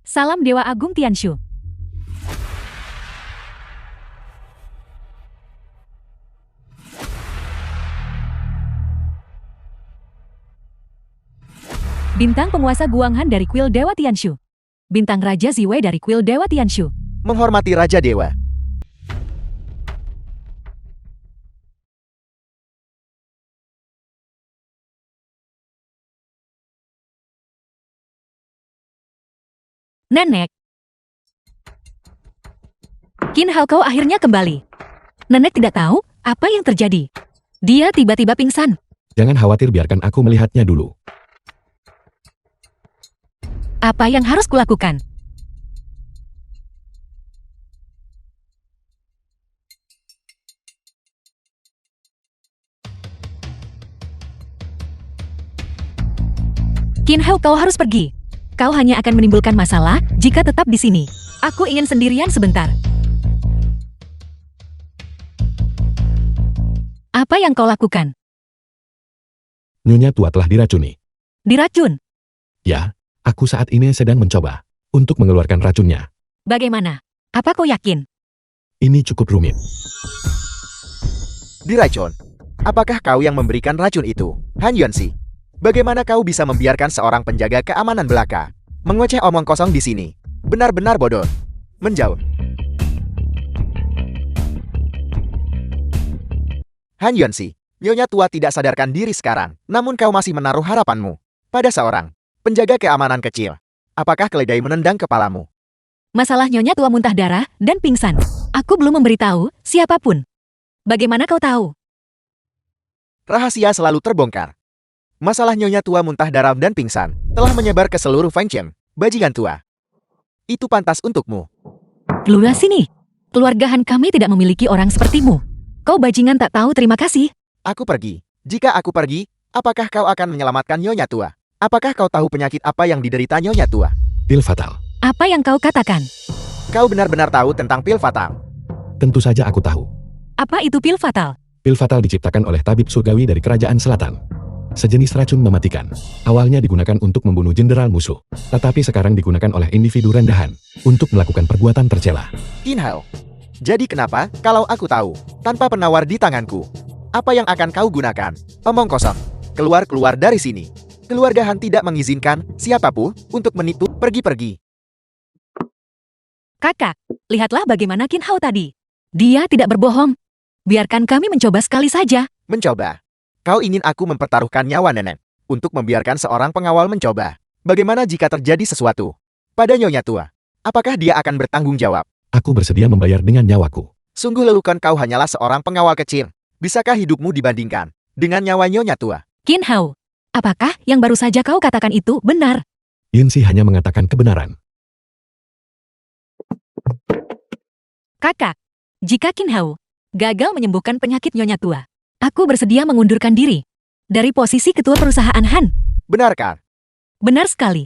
Salam Dewa Agung Tianshu. Bintang penguasa Guanghan dari kuil Dewa Tianshu. Bintang Raja Ziwei dari kuil Dewa Tianshu. Menghormati Raja Dewa. Nenek. Qin Hao kau akhirnya kembali. Nenek tidak tahu apa yang terjadi. Dia tiba-tiba pingsan. Jangan khawatir, biarkan aku melihatnya dulu. Apa yang harus kulakukan? Qin Hao, kau harus pergi. Kau hanya akan menimbulkan masalah jika tetap di sini. Aku ingin sendirian sebentar. Apa yang kau lakukan? Nyonya tua telah diracuni. Diracun? Ya, aku saat ini sedang mencoba untuk mengeluarkan racunnya. Bagaimana? Apa kau yakin? Ini cukup rumit. Diracun. Apakah kau yang memberikan racun itu, Han Yuanxi? Bagaimana kau bisa membiarkan seorang penjaga keamanan belaka mengoceh omong kosong di sini? Benar-benar bodoh. Menjauh. Han Yuanxi, Nyonya tua tidak sadarkan diri sekarang, namun kau masih menaruh harapanmu pada seorang penjaga keamanan kecil. Apakah keledai menendang kepalamu? Masalah Nyonya tua muntah darah dan pingsan. Aku belum memberitahu siapapun. Bagaimana kau tahu? Rahasia selalu terbongkar. Masalah Nyonya tua muntah darah dan pingsan telah menyebar ke seluruh Fengqian, bajingan tua. Itu pantas untukmu. Keluar sini. Keluarga Han kami tidak memiliki orang sepertimu. Kau bajingan tak tahu terima kasih. Aku pergi. Jika aku pergi, apakah kau akan menyelamatkan Nyonya tua? Apakah kau tahu penyakit apa yang diderita Nyonya tua? Pil fatal. Apa yang kau katakan? Kau benar-benar tahu tentang pil fatal. Tentu saja aku tahu. Apa itu pil fatal? Pil fatal diciptakan oleh tabib surgawi dari kerajaan selatan. Sejenis racun mematikan. Awalnya digunakan untuk membunuh jenderal musuh, tetapi sekarang digunakan oleh individu rendahan untuk melakukan perbuatan tercela. Qin Hao. Jadi kenapa, kalau aku tahu, tanpa penawar di tanganku, apa yang akan kau gunakan? Omong kosong. Keluar dari sini. Keluarga Han tidak mengizinkan siapapun untuk menipu pergi-pergi. Kakak, lihatlah bagaimana Qin Hao tadi. Dia tidak berbohong. Biarkan kami mencoba sekali saja. Mencoba. Kau ingin aku mempertaruhkan nyawa nenek untuk membiarkan seorang pengawal mencoba. Bagaimana jika terjadi sesuatu pada Nyonya tua? Apakah dia akan bertanggung jawab? Aku bersedia membayar dengan nyawaku. Sungguh lelucon, kau hanyalah seorang pengawal kecil. Bisakah hidupmu dibandingkan dengan nyawa Nyonya tua? Qin Hao, apakah yang baru saja kau katakan itu benar? Yinsi hanya mengatakan kebenaran. Kakak, jika Qin Hao gagal menyembuhkan penyakit Nyonya tua, aku bersedia mengundurkan diri dari posisi ketua perusahaan Han. Benarkah? Benar sekali.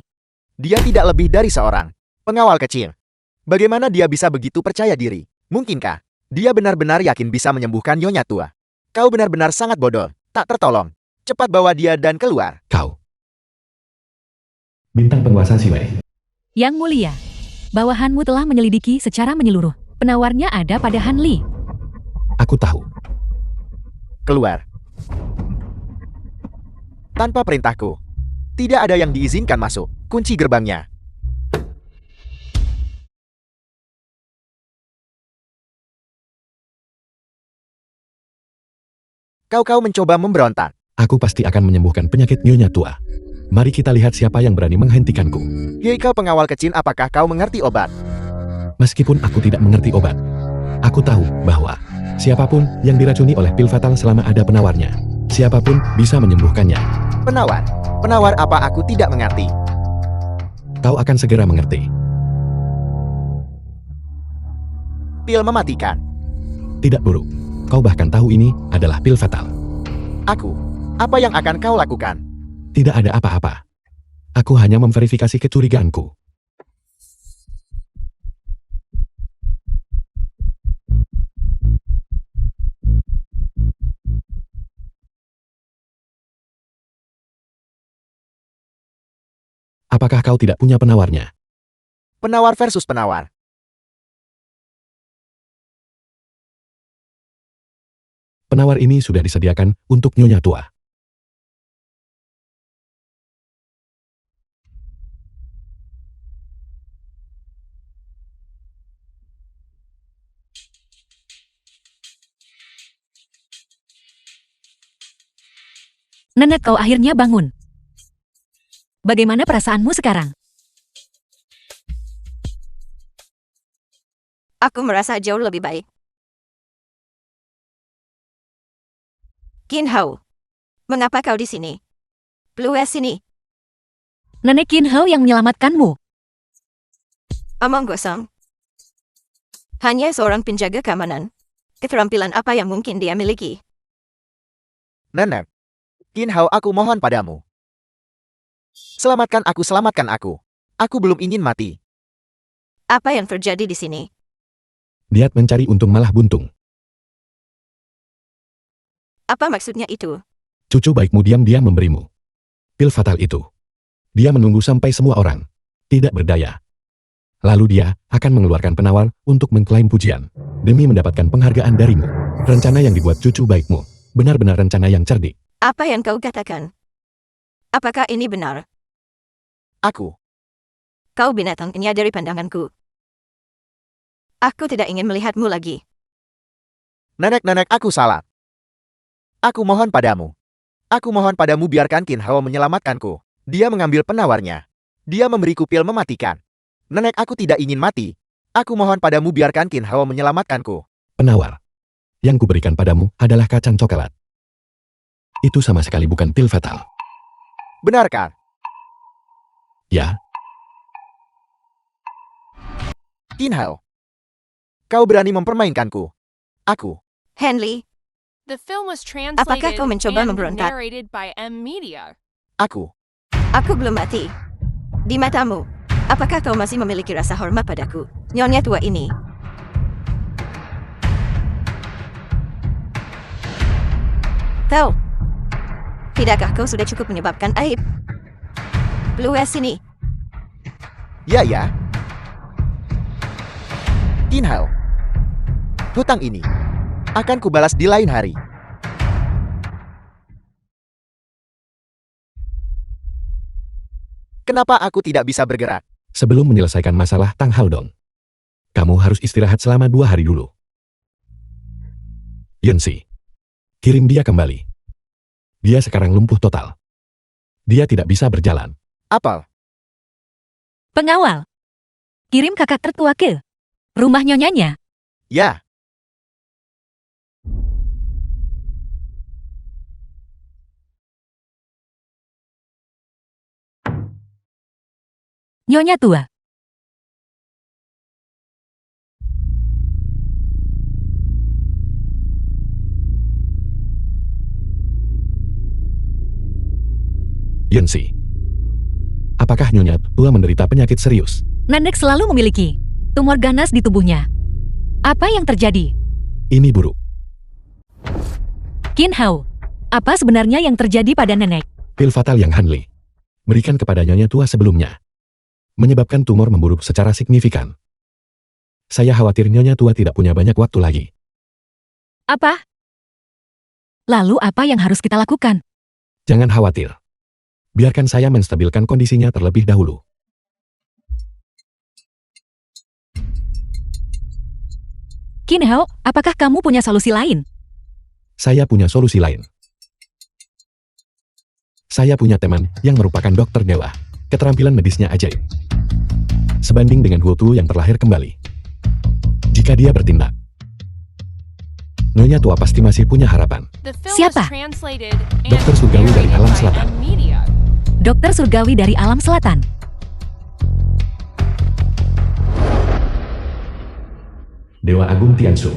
Dia tidak lebih dari seorang pengawal kecil. Bagaimana dia bisa begitu percaya diri? Mungkinkah dia benar-benar yakin bisa menyembuhkan Nyonya tua? Kau benar-benar sangat bodoh, tak tertolong. Cepat bawa dia dan keluar. Kau. Bintang penguasa Ziwei. Yang mulia, bawahanmu telah menyelidiki secara menyeluruh. Penawarnya ada pada Han Li. Aku tahu. Keluar. Tanpa perintahku. Tidak ada yang diizinkan masuk. Kunci gerbangnya. Kau mencoba memberontak. Aku pasti akan menyembuhkan penyakit Nyonya tua. Mari kita lihat siapa yang berani menghentikanku. Hei kau pengawal kecil, apakah kau mengerti obat? Meskipun aku tidak mengerti obat, aku tahu bahwa siapapun yang diracuni oleh pil fatal selama ada penawarnya, siapapun bisa menyembuhkannya. Penawar? Penawar apa? Aku tidak mengerti. Kau akan segera mengerti. Pil mematikan. Tidak buruk. Kau bahkan tahu ini adalah pil fatal. Aku. Apa yang akan kau lakukan? Tidak ada apa-apa. Aku hanya memverifikasi kecurigaanku. Apakah kau tidak punya penawarnya? Penawar versus penawar. Penawar ini sudah disediakan untuk Nyonya Tua. Nenek, kau akhirnya bangun. Bagaimana perasaanmu sekarang? Aku merasa jauh lebih baik. Qin Hao, mengapa kau di sini? Keluar sini. Nenek Qin Hao yang menyelamatkanmu. Omong kosong. Hanya seorang penjaga keamanan. Keterampilan apa yang mungkin dia miliki? Nenek. Qin Hao, aku mohon padamu. Selamatkan aku, selamatkan aku. Aku belum ingin mati. Apa yang terjadi di sini? Niat mencari untung malah buntung. Apa maksudnya itu? Cucu baikmu diam-diam memberimu pil fatal itu. Dia menunggu sampai semua orang tidak berdaya. Lalu dia akan mengeluarkan penawar untuk mengklaim pujian demi mendapatkan penghargaan darimu. Rencana yang dibuat cucu baikmu benar-benar rencana yang cerdik. Apa yang kau katakan? Apakah ini benar? Aku. Kau binatang ini dari pandanganku. Aku tidak ingin melihatmu lagi. Nenek, aku salah. Aku mohon padamu. Aku mohon padamu, biarkan Qin Hao menyelamatkanku. Dia mengambil penawarnya. Dia memberiku pil mematikan. Nenek, aku tidak ingin mati. Aku mohon padamu, biarkan Qin Hao menyelamatkanku. Penawar yang kuberikan padamu adalah kacang coklat. Itu sama sekali bukan pil fatal. Benarkah? Ya, Qin Hao. Kau berani mempermainkanku. Aku. Henley, The film was Apakah translated kau mencoba and memberontak? narrated by M Media. Aku. aku belum mati. Di matamu, apakah kau masih memiliki rasa hormat padaku, Nyonya tua ini? Tahu? Tidakkah kau sudah cukup menyebabkan aib? Keluar sini. Ya. Qin Hao. Hutang ini akan kubalas di lain hari. Kenapa aku tidak bisa bergerak? sebelum menyelesaikan masalah Tang Haldong, kamu harus istirahat selama 2 hari dulu. Yanxi, kirim dia kembali. Dia sekarang lumpuh total. Dia tidak bisa berjalan. Apel. Pengawal. Kirim kakak tertua ke rumah nyonyanya. Ya. Nyonya tua. Yanxi, apakah Nyonya Tua menderita penyakit serius? Nenek selalu memiliki tumor ganas di tubuhnya. Apa yang terjadi? Ini buruk. Qin Hao, apa sebenarnya yang terjadi pada nenek? Pil fatal yang Hanli berikan kepada Nyonya Tua sebelumnya menyebabkan tumor memburuk secara signifikan. Saya khawatir Nyonya Tua tidak punya banyak waktu lagi. Apa? Lalu apa yang harus kita lakukan? Jangan khawatir. Biarkan saya menstabilkan kondisinya terlebih dahulu. Qin Hao, apakah kamu punya solusi lain? Saya punya solusi lain. Saya punya teman yang merupakan dokter dewa. Keterampilan medisnya ajaib. Sebanding dengan Huotu yang terlahir kembali. Jika dia bertindak, Nyonya Tua pasti masih punya harapan. The film Siapa? was translated and Dr. Surgawi dari narrated Alam by Selatan. M Media. Dokter surgawi dari alam selatan. Dewa Agung Tiansu.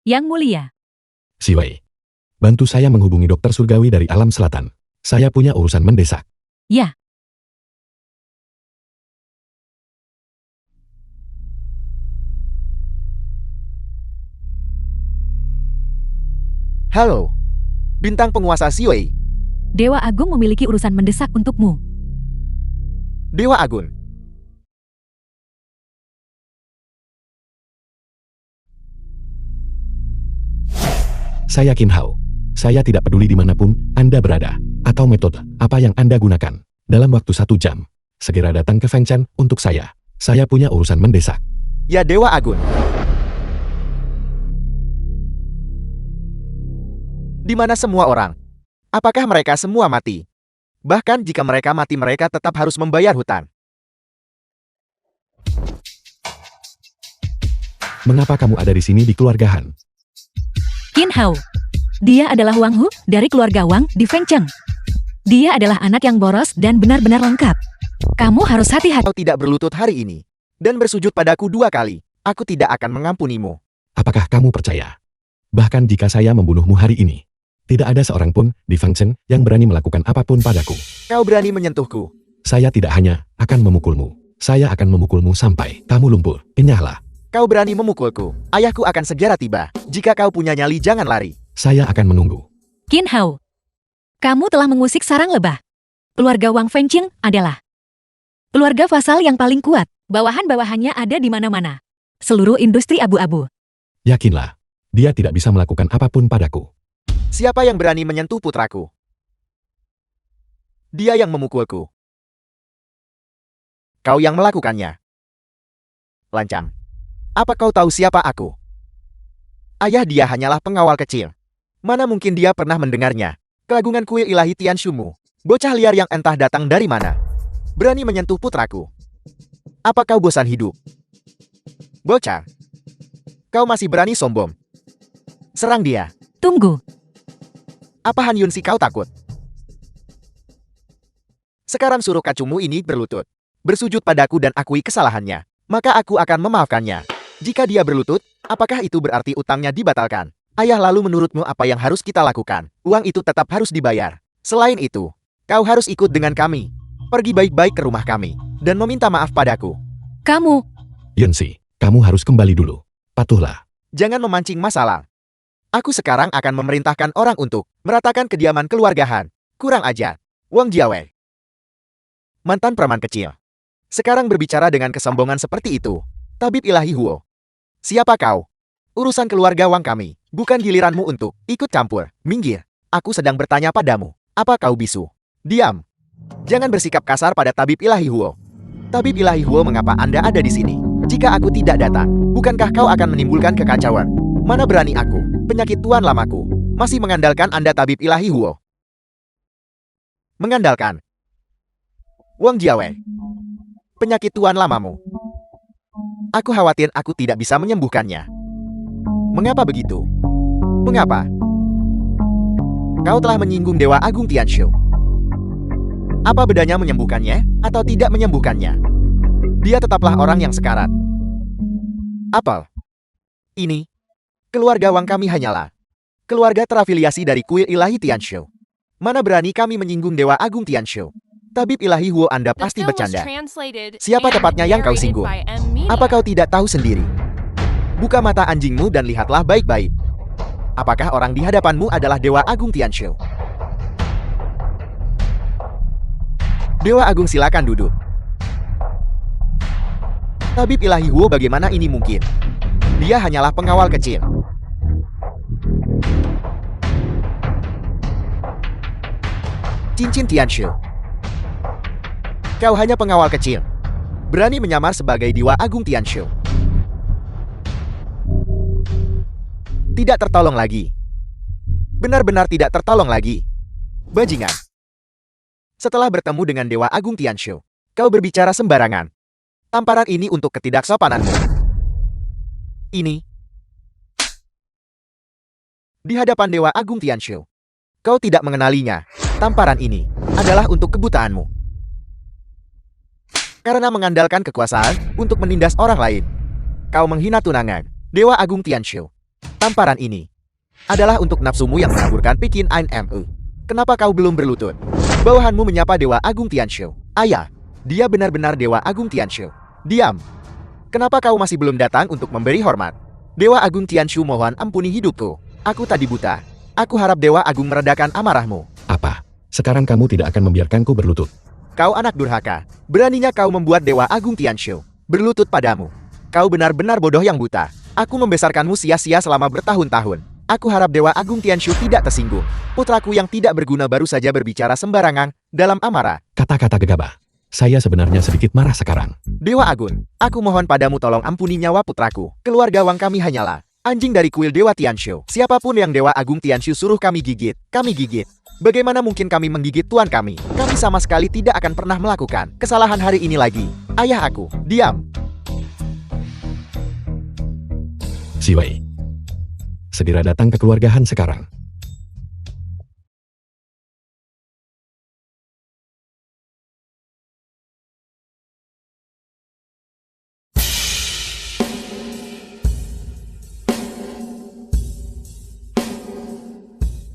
Yang mulia. Siwei, bantu saya menghubungi dokter surgawi dari alam selatan. Saya punya urusan mendesak. Ya. Halo. Bintang penguasa Siwei. Dewa Agung memiliki urusan mendesak untukmu. Dewa Agung. Saya Qin Hao. Saya tidak peduli dimanapun Anda berada, atau metode apa yang Anda gunakan. Dalam waktu 1 jam, segera datang ke Fengchan untuk saya. Saya punya urusan mendesak. Ya Dewa Agung. Di mana semua orang? Apakah mereka semua mati? Bahkan jika mereka mati, mereka tetap harus membayar hutang. Mengapa kamu ada di sini di keluarga Han? Qin Hao. Dia adalah Wang Hu dari keluarga Wang di Fengcheng. Dia adalah anak yang boros dan benar-benar lengkap. Kamu harus hati-hati. Kau tidak berlutut hari ini dan bersujud padaku 2 kali. Aku tidak akan mengampunimu. Apakah kamu percaya? Bahkan jika saya membunuhmu hari ini, tidak ada seorang pun di Fengchen yang berani melakukan apapun padaku. Kau berani menyentuhku. Saya tidak hanya akan memukulmu. Saya akan memukulmu sampai kamu lumpuh. Enyahlah. Kau berani memukulku. Ayahku akan segera tiba. Jika kau punya nyali, jangan lari. Saya akan menunggu. Qin Hao. Kamu telah mengusik sarang lebah. Keluarga Wang Fengqing adalah keluarga fasal yang paling kuat. Bawahan-bawahannya ada di mana-mana. Seluruh industri abu-abu. Yakinlah, dia tidak bisa melakukan apapun padaku. Siapa yang berani menyentuh putraku? Dia yang memukulku. Kau yang melakukannya. Lancang. Apa kau tahu siapa aku? Ayah dia hanyalah pengawal kecil. Mana mungkin dia pernah mendengarnya? Keagungan kuil ilahi Tianshumu. Bocah liar yang entah datang dari mana. Berani menyentuh putraku. Apa kau bosan hidup? Bocah. Kau masih berani sombong. Serang dia. Tunggu. Apa Han Yunsi kau takut? Sekarang suruh kacumu ini berlutut. Bersujud padaku dan akui kesalahannya. Maka aku akan memaafkannya. Jika dia berlutut, apakah itu berarti utangnya dibatalkan? Ayah, lalu menurutmu apa yang harus kita lakukan? Uang itu tetap harus dibayar. Selain itu, kau harus ikut dengan kami. Pergi baik-baik ke rumah kami. Dan meminta maaf padaku. Kamu. Yunsi, kamu harus kembali dulu. Patuhlah. Jangan memancing masalah. Aku sekarang akan memerintahkan orang untuk meratakan kediaman keluarga Han. Kurang ajar. Wang Jiawei. Mantan preman kecil. Sekarang berbicara dengan kesombongan seperti itu. Tabib ilahi Huo. Siapa kau? Urusan keluarga Wang kami. Bukan giliranmu untuk ikut campur. Minggir. Aku sedang bertanya padamu. Apa kau bisu? Diam. Jangan bersikap kasar pada Tabib ilahi Huo. Tabib ilahi Huo, mengapa Anda ada di sini? Jika aku tidak datang, bukankah kau akan menimbulkan kekacauan? Mana berani aku, penyakit tuan lamaku, masih mengandalkan Anda Tabib ilahi Huo. Mengandalkan Wang Jiawei. Penyakit tuan lamamu. Aku khawatir aku tidak bisa menyembuhkannya. Mengapa begitu? Mengapa? Kau telah menyinggung Dewa Agung Tianshu. Apa bedanya menyembuhkannya atau tidak menyembuhkannya? Dia tetaplah orang yang sekarat. Apel. Ini. Keluarga Wang kami hanyalah keluarga terafiliasi dari kuil ilahi Tianshu. Mana berani kami menyinggung Dewa Agung Tianshu? Tabib ilahi Huo, Anda The pasti film was bercanda. translated Siapa and tepatnya yang kau narrated singgung? by M. Media. Apa kau tidak tahu sendiri? Buka mata anjingmu dan lihatlah baik-baik. Apakah orang di hadapanmu adalah Dewa Agung Tianshu? Dewa Agung, silakan duduk. Tabib ilahi Huo, bagaimana ini mungkin? Dia hanyalah pengawal kecil. Cincin Tianshu. Kau hanya pengawal kecil. Berani menyamar sebagai Dewa Agung Tianshu. Tidak tertolong lagi. Benar-benar tidak tertolong lagi. Bajingan. Setelah bertemu dengan Dewa Agung Tianshu, kau berbicara sembarangan. Tamparan ini untuk ketidaksopananmu. Ini. Di hadapan Dewa Agung Tianshu, kau tidak mengenalinya. Tamparan ini adalah untuk kebutaanmu. Karena mengandalkan kekuasaan untuk menindas orang lain, kau menghina tunangan Dewa Agung Tianshu. Tamparan ini adalah untuk nafsumu yang menaburkan Pikin Ain Mu. Kenapa kau belum berlutut? Bawahanmu menyapa Dewa Agung Tianshu. Ayah, dia benar-benar Dewa Agung Tianshu. Diam. Kenapa kau masih belum datang untuk memberi hormat? Dewa Agung Tianshu, mohon ampuni hidupku. Aku tadi buta. Aku harap Dewa Agung meredakan amarahmu. Apa? Sekarang kamu tidak akan membiarkanku berlutut. Kau anak durhaka. Beraninya kau membuat Dewa Agung Tianshu berlutut padamu. Kau benar-benar bodoh yang buta. Aku membesarkanmu sia-sia selama bertahun-tahun. Aku harap Dewa Agung Tianshu tidak tersinggung. Putraku yang tidak berguna baru saja berbicara sembarangan, dalam amarah. Kata-kata gegabah. Saya sebenarnya sedikit marah sekarang. Dewa Agung, aku mohon padamu tolong ampuni nyawa putraku. Keluarga Wang kami hanyalah anjing dari kuil Dewa Tianshu. Siapapun yang Dewa Agung Tianshu suruh kami gigit, kami gigit. Bagaimana mungkin kami menggigit tuan kami? Kami sama sekali tidak akan pernah melakukan kesalahan hari ini lagi. Ayah aku, diam. Si Wei. Segera datang ke keluarga Han sekarang.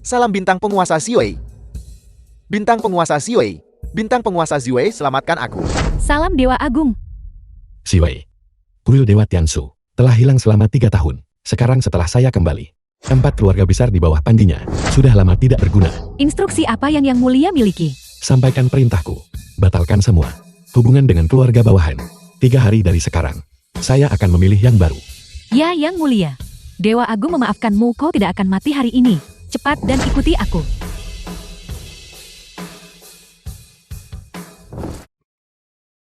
Salam bintang penguasa Xiwei. Bintang penguasa Xiwei. Bintang penguasa Xiwei, selamatkan aku. Salam Dewa Agung. Si Wei. Kuil Dewa Tianshu telah hilang selama 3 tahun. Sekarang setelah saya kembali, 4 keluarga besar di bawah pandinya sudah lama tidak berguna. Instruksi apa yang mulia miliki? Sampaikan perintahku. Batalkan semua hubungan dengan keluarga bawahan. 3 hari dari sekarang, saya akan memilih yang baru. Ya yang mulia. Dewa Agung memaafkanmu, kau tidak akan mati hari ini. Cepat dan ikuti aku.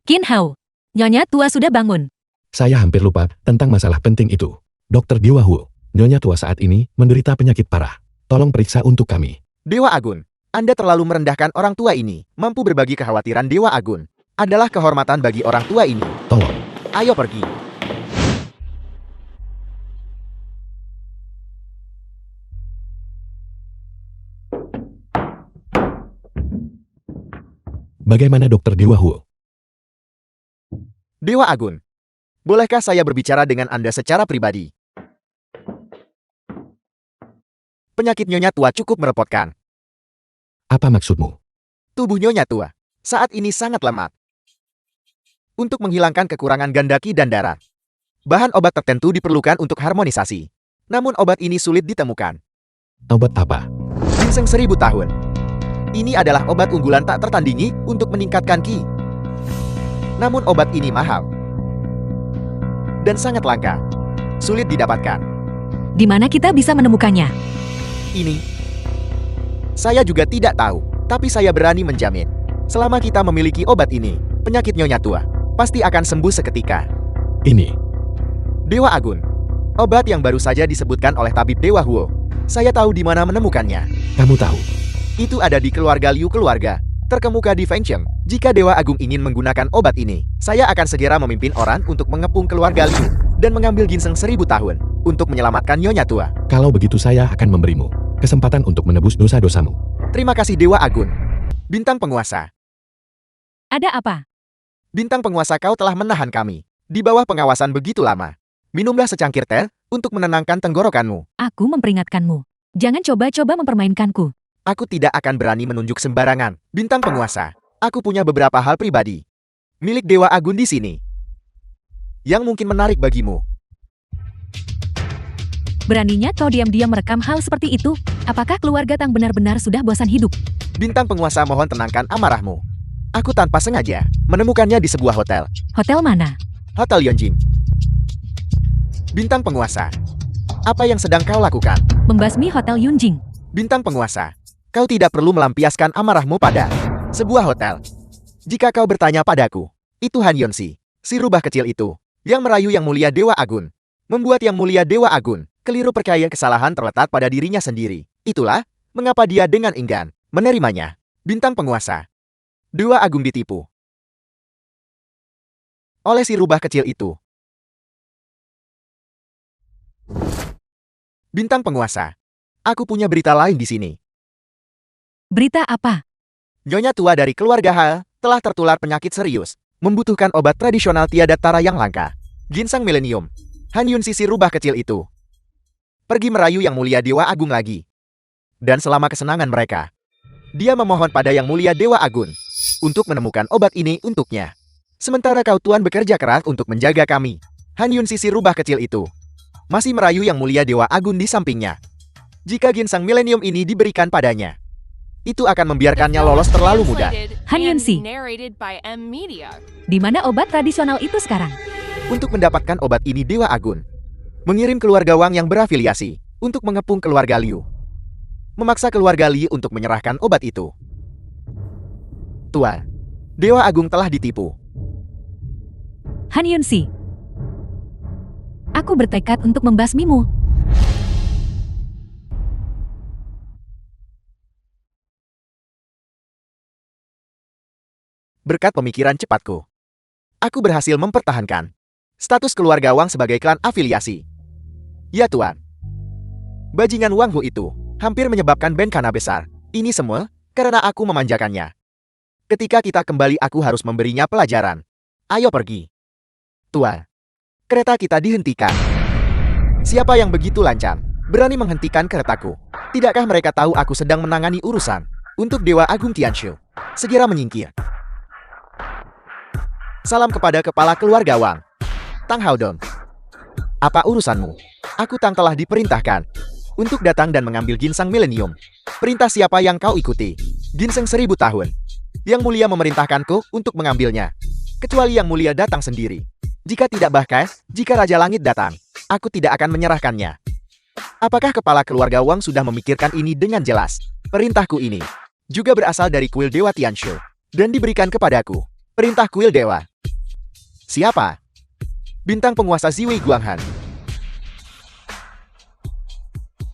Qin Hao, Nyonya tua sudah bangun. Saya hampir lupa tentang masalah penting itu. Dr. Dewa Huo, Nyonya tua saat ini menderita penyakit parah. Tolong periksa untuk kami. Dewa Agung, Anda terlalu merendahkan orang tua ini. Mampu berbagi kekhawatiran Dewa Agung adalah kehormatan bagi orang tua ini. Tolong. Ayo pergi. Bagaimana Dr. Dewa Huo? Dewa Agung, bolehkah saya berbicara dengan Anda secara pribadi? Penyakit Nyonya tua cukup merepotkan. Apa maksudmu? Tubuh Nyonya tua saat ini sangat lemah. Untuk menghilangkan kekurangan gandaki dan darah, bahan obat tertentu diperlukan untuk harmonisasi. Namun obat ini sulit ditemukan. Obat apa? Ginseng 1000 tahun. Ini adalah obat unggulan tak tertandingi untuk meningkatkan ki. Namun obat ini mahal dan sangat langka. Sulit didapatkan. Di mana kita bisa menemukannya? Ini saya juga tidak tahu, tapi saya berani menjamin. Selama kita memiliki obat ini, penyakit Nyonya tua pasti akan sembuh seketika. Ini. Dewa Agung, obat yang baru saja disebutkan oleh tabib Dewa Huo. Saya tahu di mana menemukannya. Kamu tahu? Itu ada di keluarga Liu, keluarga terkemuka di Fengcheng. Jika Dewa Agung ingin menggunakan obat ini, saya akan segera memimpin orang untuk mengepung keluarga Liu dan mengambil ginseng 1000 tahun untuk menyelamatkan Nyonya tua. Kalau begitu saya akan memberimu kesempatan untuk menebus dosa-dosamu. Terima kasih Dewa Agung. Bintang penguasa. Ada apa? Bintang penguasa, kau telah menahan kami di bawah pengawasan begitu lama. Minumlah secangkir teh untuk menenangkan tenggorokanmu. Aku memperingatkanmu. Jangan coba-coba mempermainkanku. Aku tidak akan berani menunjuk sembarangan. Bintang penguasa, aku punya beberapa hal pribadi milik Dewa Agung di sini yang mungkin menarik bagimu. Beraninya kau diam-diam merekam hal seperti itu? Apakah keluarga Tang benar-benar sudah bosan hidup? Bintang penguasa, mohon tenangkan amarahmu. Aku tanpa sengaja menemukannya di sebuah hotel. Hotel mana? Hotel Yonjing. Bintang penguasa, apa yang sedang kau lakukan? Membasmi Hotel Yunjing. Bintang penguasa, kau tidak perlu melampiaskan amarahmu pada sebuah hotel. Jika kau bertanya padaku, itu Han Yonsi, si rubah kecil itu, yang merayu Yang Mulia Dewa Agung. Membuat Yang Mulia Dewa Agung keliru percaya kesalahan terletak pada dirinya sendiri. Itulah mengapa dia dengan enggan menerimanya. Bintang penguasa, Dewa Agung ditipu oleh si rubah kecil itu. Bintang penguasa, aku punya berita lain di sini. Berita apa? Nyonya tua dari keluarga Ha telah tertular penyakit serius, membutuhkan obat tradisional tiada tara yang langka. Ginseng Milenium. Han Yun si rubah kecil itu pergi merayu Yang Mulia Dewa Agung lagi. Dan selama kesenangan mereka, dia memohon pada Yang Mulia Dewa Agung untuk menemukan obat ini untuknya. Sementara kau tuan bekerja keras untuk menjaga kami. Han Yun si rubah kecil itu masih merayu Yang Mulia Dewa Agung di sampingnya. Jika ginseng milenium ini diberikan padanya, itu akan membiarkannya lolos terlalu mudah. Han Yunsi. Narrated by M Media. Di mana obat tradisional itu sekarang? Untuk mendapatkan obat ini, Dewa Agung mengirim keluarga Wang yang berafiliasi untuk mengepung keluarga Liu. Memaksa keluarga Li untuk menyerahkan obat itu. Tuan, Dewa Agung telah ditipu. Han Yunxi. Aku bertekad untuk membasmimu. Berkat pemikiran cepatku, aku berhasil mempertahankan status keluarga Wang sebagai klan afiliasi. Ya Tuan. Bajingan Wang Hu itu hampir menyebabkan bencana besar. Ini semua karena aku memanjakannya. Ketika kita kembali aku harus memberinya pelajaran. Ayo pergi. Tuan, kereta kita dihentikan. Siapa yang begitu lancang berani menghentikan keretaku? Tidakkah mereka tahu aku sedang menangani urusan untuk Dewa Agung Tianshu? Segera menyingkir. Salam kepada kepala keluarga Wang, Tang Haodong. Apa urusanmu? Aku Tang telah diperintahkan untuk datang dan mengambil ginseng milenium. Perintah siapa yang kau ikuti? Ginseng 1000 tahun. Yang mulia memerintahkanku untuk mengambilnya. Kecuali yang mulia datang sendiri. Jika tidak bahkan, jika Raja Langit datang, aku tidak akan menyerahkannya. Apakah kepala keluarga Wang sudah memikirkan ini dengan jelas? Perintahku ini juga berasal dari kuil Dewa Tianshu dan diberikan kepadaku. Perintah kuil Dewa. Siapa? Bintang penguasa Ziwei Guanghan.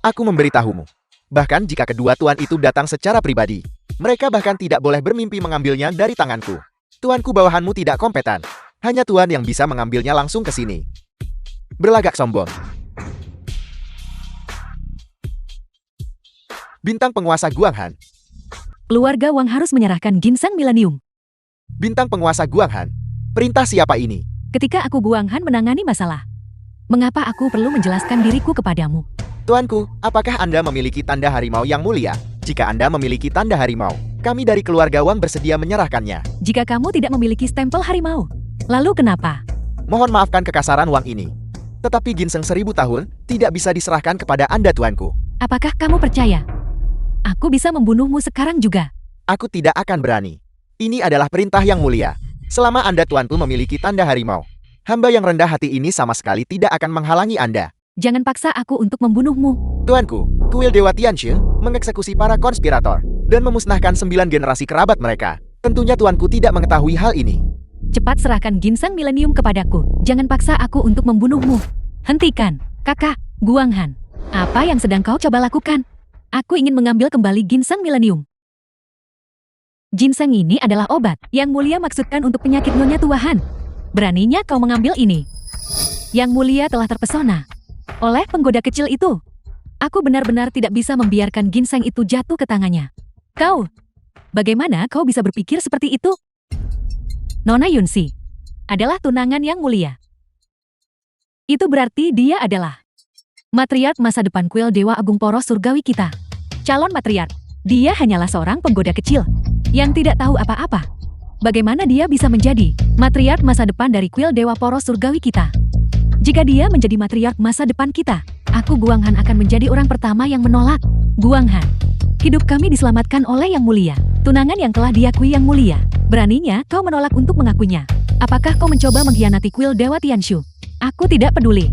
Aku memberitahumu. Bahkan jika kedua tuan itu datang secara pribadi, mereka bahkan tidak boleh bermimpi mengambilnya dari tanganku. Tuanku bawahanmu tidak kompeten. Hanya tuan yang bisa mengambilnya langsung ke sini. Berlagak sombong. Bintang penguasa Guanghan. Keluarga Wang harus menyerahkan ginseng milenium. Bintang penguasa Guanghan. Perintah siapa ini? Ketika aku Guanghan menangani masalah, mengapa aku perlu menjelaskan diriku kepadamu? Tuanku, apakah Anda memiliki tanda harimau yang mulia? Jika Anda memiliki tanda harimau, kami dari keluarga Wang bersedia menyerahkannya. Jika kamu tidak memiliki stempel harimau, lalu kenapa? Mohon maafkan kekasaran Wang ini. Tetapi ginseng 1000 tahun tidak bisa diserahkan kepada Anda tuanku. Apakah kamu percaya? Aku bisa membunuhmu sekarang juga. Aku tidak akan berani. Ini adalah perintah yang mulia. Selama Anda tuanku memiliki tanda harimau, hamba yang rendah hati ini sama sekali tidak akan menghalangi Anda. Jangan paksa aku untuk membunuhmu. Tuanku, kuil Dewa Tianshu mengeksekusi para konspirator dan memusnahkan 9 generasi kerabat mereka. Tentunya tuanku tidak mengetahui hal ini. Cepat serahkan ginseng milenium kepadaku. Jangan paksa aku untuk membunuhmu. Hentikan, kakak, Guanghan. Apa yang sedang kau coba lakukan? Aku ingin mengambil kembali ginseng milenium. Ginseng ini adalah obat yang mulia maksudkan untuk penyakit Nyonya Tuahan. Beraninya kau mengambil ini. Yang mulia telah terpesona oleh penggoda kecil itu. Aku benar-benar tidak bisa membiarkan ginseng itu jatuh ke tangannya. Kau, bagaimana kau bisa berpikir seperti itu? Nona Yunxi adalah tunangan yang mulia. Itu berarti dia adalah matriark masa depan kuil Dewa Agung Poros Surgawi kita. Calon matriark. Dia hanyalah seorang penggoda kecil yang tidak tahu apa-apa. Bagaimana dia bisa menjadi matriark masa depan dari kuil Dewa Poros Surgawi kita? Jika dia menjadi matriark masa depan kita, aku Guanghan akan menjadi orang pertama yang menolak. Guanghan, hidup kami diselamatkan oleh Yang Mulia. Tunangan yang telah diakui Yang Mulia. Beraninya kau menolak untuk mengakuinya. Apakah kau mencoba mengkhianati kuil Dewa Tianshu? Aku tidak peduli.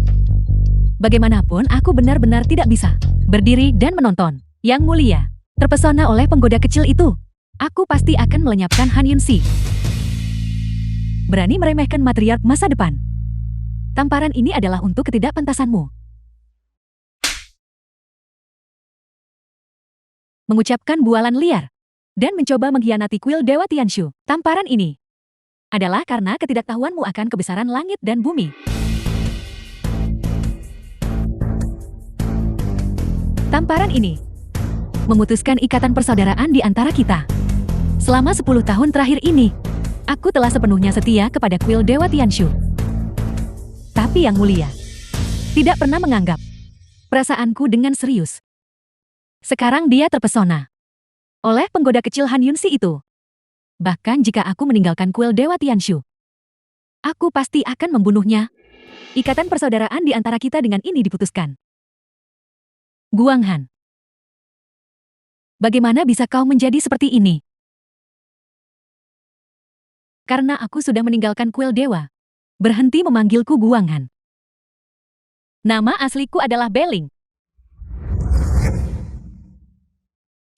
Bagaimanapun aku benar-benar tidak bisa berdiri dan menonton. Yang Mulia terpesona oleh penggoda kecil itu. Aku pasti akan melenyapkan Han Yunxi. Berani meremehkan matriark masa depan. Tamparan ini adalah untuk ketidakpantasanmu. Mengucapkan bualan liar dan mencoba mengkhianati kuil Dewa Tianshu. Tamparan ini adalah karena ketidaktahuanmu akan kebesaran langit dan bumi. Tamparan ini memutuskan ikatan persaudaraan di antara kita. Selama 10 tahun terakhir ini, aku telah sepenuhnya setia kepada kuil Dewa Tianshu. Tapi Yang Mulia tidak pernah menganggap perasaanku dengan serius. Sekarang dia terpesona oleh penggoda kecil Han Yunxi itu. Bahkan jika aku meninggalkan kuil Dewa Tianshu, aku pasti akan membunuhnya. Ikatan persaudaraan di antara kita dengan ini diputuskan. Guanghan, bagaimana bisa kau menjadi seperti ini? Karena aku sudah meninggalkan kuil dewa. Berhenti memanggilku Guanghan. Nama asliku adalah Beling.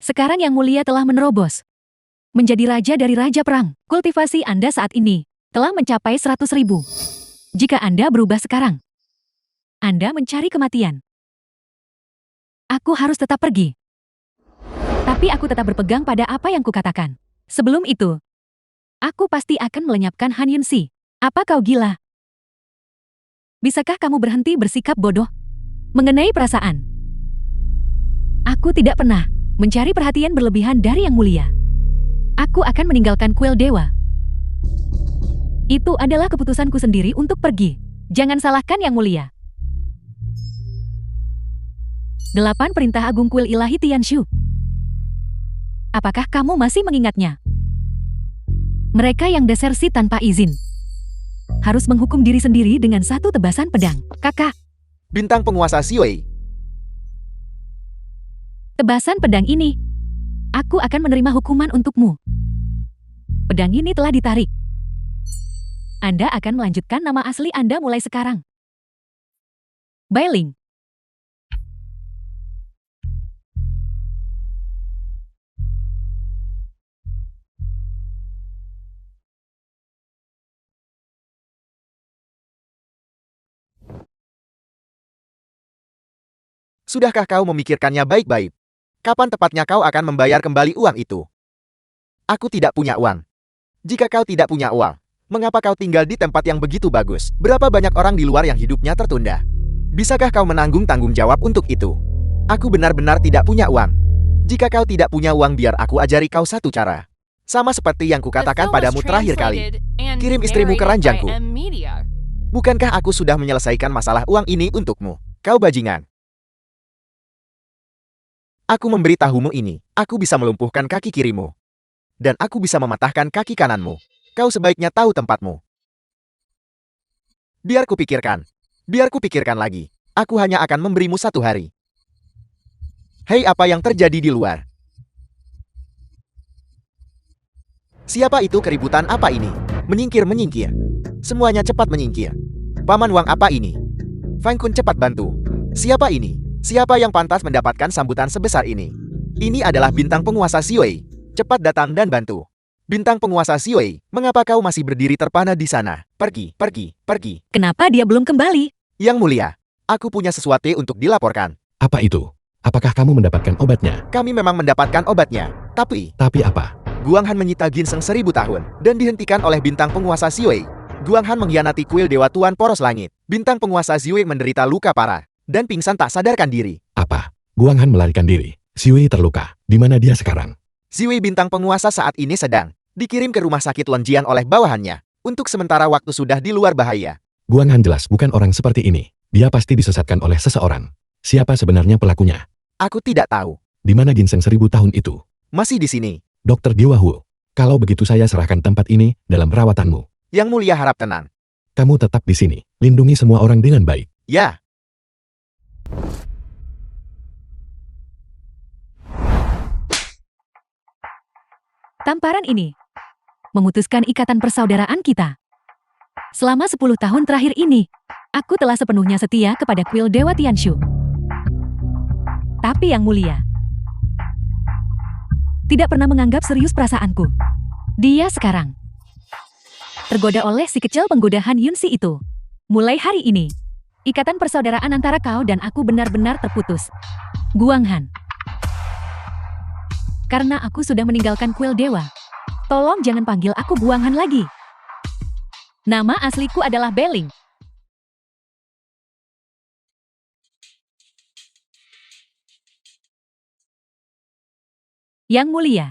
Sekarang Yang Mulia telah menerobos. Menjadi raja dari Raja Perang. Kultivasi Anda saat ini telah mencapai 100.000. Jika Anda berubah sekarang, Anda mencari kematian. Aku harus tetap pergi. Tapi aku tetap berpegang pada apa yang kukatakan. Sebelum itu, aku pasti akan melenyapkan Han Yunxi. Apa kau gila? Bisakah kamu berhenti bersikap bodoh? Mengenai perasaan, aku tidak pernah mencari perhatian berlebihan dari Yang Mulia. Aku akan meninggalkan kuil dewa. Itu adalah keputusanku sendiri untuk pergi. Jangan salahkan Yang Mulia. 8 Perintah Agung Kuil Ilahi Tianshu. Apakah kamu masih mengingatnya? Mereka yang desersi tanpa izin harus menghukum diri sendiri dengan 1 tebasan pedang. Kakak, Bintang penguasa Xiwei. tebasan pedang ini, aku akan menerima hukuman untukmu. Pedang ini telah ditarik. Anda akan melanjutkan nama asli Anda mulai sekarang. Bailing. Sudahkah kau memikirkannya baik-baik? Kapan tepatnya kau akan membayar kembali uang itu? Aku tidak punya uang. Jika kau tidak punya uang, mengapa kau tinggal di tempat yang begitu bagus? Berapa banyak orang di luar yang hidupnya tertunda? Bisakah kau menanggung tanggung jawab untuk itu? Aku benar-benar tidak punya uang. Jika kau tidak punya uang, biar aku ajari kau satu cara. Sama seperti yang The kukatakan film was padamu terakhir kali. translated and Kirim istrimu ke narrated by ranjangku. M Media. Bukankah aku sudah menyelesaikan masalah uang ini untukmu? Kau bajingan. Aku memberitahumu ini. Aku bisa melumpuhkan kaki kirimu. Dan aku bisa mematahkan kaki kananmu. Kau sebaiknya tahu tempatmu. Biar kupikirkan. Biar kupikirkan lagi. Aku hanya akan memberimu 1 hari. Hei, apa yang terjadi di luar? Siapa itu? Keributan apa ini? Menyingkir, menyingkir. Semuanya cepat menyingkir. Paman Wang, apa ini? Fang Kun, cepat bantu. Siapa ini? Siapa yang pantas mendapatkan sambutan sebesar ini? Ini adalah bintang penguasa Xiwei. Cepat datang dan bantu. Bintang penguasa Xiwei, mengapa kau masih berdiri terpana di sana? Pergi, pergi, pergi. Kenapa dia belum kembali? Yang Mulia, aku punya sesuatu untuk dilaporkan. Apa itu? Apakah kamu mendapatkan obatnya? Kami memang mendapatkan obatnya. Tapi Apa? Guang Han menyita ginseng 1000 tahun dan dihentikan oleh bintang penguasa Xiwei. Guang Han mengkhianati kuil Dewa Tuan Poros Langit. Bintang penguasa Xiwei menderita luka parah dan pingsan tak sadarkan diri. Apa? Guang Han melarikan diri. Xiwei terluka. Di mana dia sekarang? Xiwei bintang penguasa saat ini sedang dikirim ke rumah sakit Lonjian oleh bawahannya. Untuk sementara waktu sudah di luar bahaya. Guang Han jelas bukan orang seperti ini. Dia pasti disesatkan oleh seseorang. Siapa sebenarnya pelakunya? Aku tidak tahu. Di mana ginseng 1000 tahun itu? Masih di sini. Dokter Dewa Hu. Kalau begitu saya serahkan tempat ini dalam perawatanmu. Yang Mulia harap tenang. Kamu tetap di sini. Lindungi semua orang dengan baik. Ya. Tamparan ini memutuskan ikatan persaudaraan kita. Selama 10 tahun terakhir ini, aku telah sepenuhnya setia kepada kuil Dewa Tianshu. Tapi Yang Mulia tidak pernah menganggap serius perasaanku. Dia sekarang tergoda oleh si kecil penggoda Han Yunxi itu. Mulai hari ini, ikatan persaudaraan antara kau dan aku benar-benar terputus. Guang Han. Karena aku sudah meninggalkan kuil dewa, tolong jangan panggil aku Guang Han lagi. Nama asliku adalah Beling. Yang Mulia,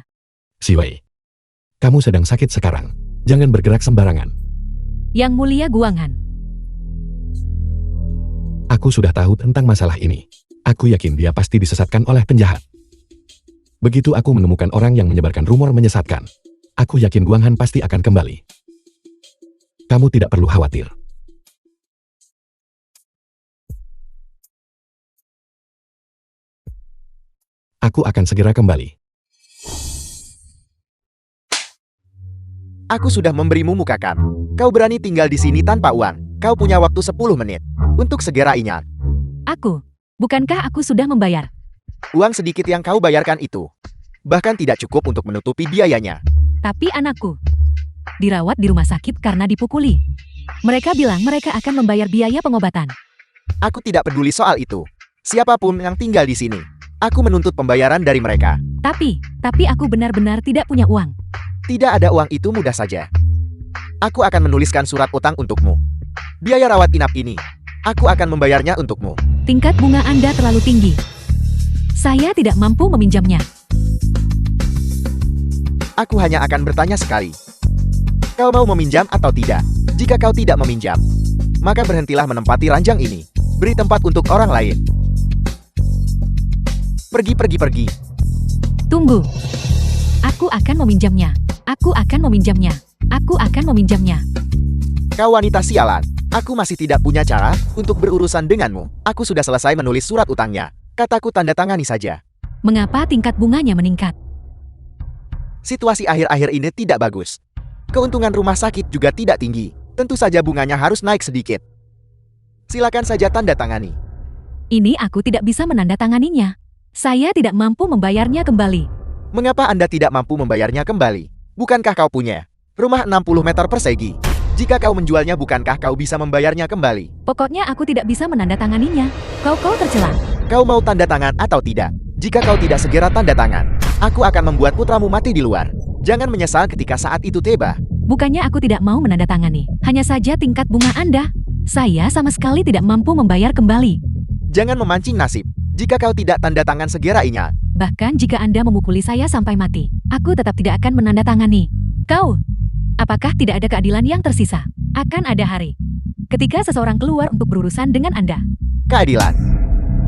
Xiwei. Kamu sedang sakit sekarang. Jangan bergerak sembarangan. Yang Mulia Guang Han. Aku sudah tahu tentang masalah ini. Aku yakin dia pasti disesatkan oleh penjahat. Begitu aku menemukan orang yang menyebarkan rumor menyesatkan, aku yakin Guang Han pasti akan kembali. Kamu tidak perlu khawatir. Aku akan segera kembali. Aku sudah memberimu mukakan. Kau berani tinggal di sini tanpa uang. Kau punya waktu 10 menit untuk segera ingat. Aku, bukankah aku sudah membayar? Uang sedikit yang kau bayarkan itu Bahkan tidak cukup untuk menutupi biayanya. Tapi anakku dirawat di rumah sakit karena dipukuli. Mereka bilang mereka akan membayar biaya pengobatan. Aku tidak peduli soal itu. Siapapun yang tinggal di sini, aku menuntut pembayaran dari mereka. Tapi aku benar-benar tidak punya uang. Tidak ada uang itu mudah saja. Aku akan menuliskan surat utang untukmu. Biaya rawat inap ini, aku akan membayarnya untukmu. Tingkat bunga Anda terlalu tinggi. Saya tidak mampu meminjamnya. Aku hanya akan bertanya sekali. Kau mau meminjam atau tidak? Jika kau tidak meminjam, maka berhentilah menempati ranjang ini. Beri tempat untuk orang lain. Pergi. Tunggu. Aku akan meminjamnya. Aku akan meminjamnya. Aku akan meminjamnya. Kau wanita sialan. Aku masih tidak punya cara untuk berurusan denganmu. Aku sudah selesai menulis surat utangnya. Kataku tanda tangani saja. Mengapa tingkat bunganya meningkat? Situasi akhir-akhir ini tidak bagus. Keuntungan rumah sakit juga tidak tinggi. Tentu saja bunganya harus naik sedikit. Silakan saja tanda tangani. Ini aku tidak bisa menandatanganinya. Saya tidak mampu membayarnya kembali. Mengapa Anda tidak mampu membayarnya kembali? Bukankah kau punya rumah 60 meter persegi? Jika kau menjualnya, bukankah kau bisa membayarnya kembali? Pokoknya aku tidak bisa menandatanganinya. Kau tercela. Kau mau tanda tangan atau tidak? Jika kau tidak segera tanda tangan, aku akan membuat putramu mati di luar. Jangan menyesal ketika saat itu tiba. Bukannya aku tidak mau menandatangani. Hanya saja tingkat bunga Anda. Saya sama sekali tidak mampu membayar kembali. Jangan memancing nasib. Jika kau tidak tanda tangan segera-inya, Bahkan jika Anda memukuli saya sampai mati, aku tetap tidak akan menandatangani. Kau, apakah tidak ada keadilan yang tersisa? Akan ada hari ketika seseorang keluar untuk berurusan dengan Anda. keadilan.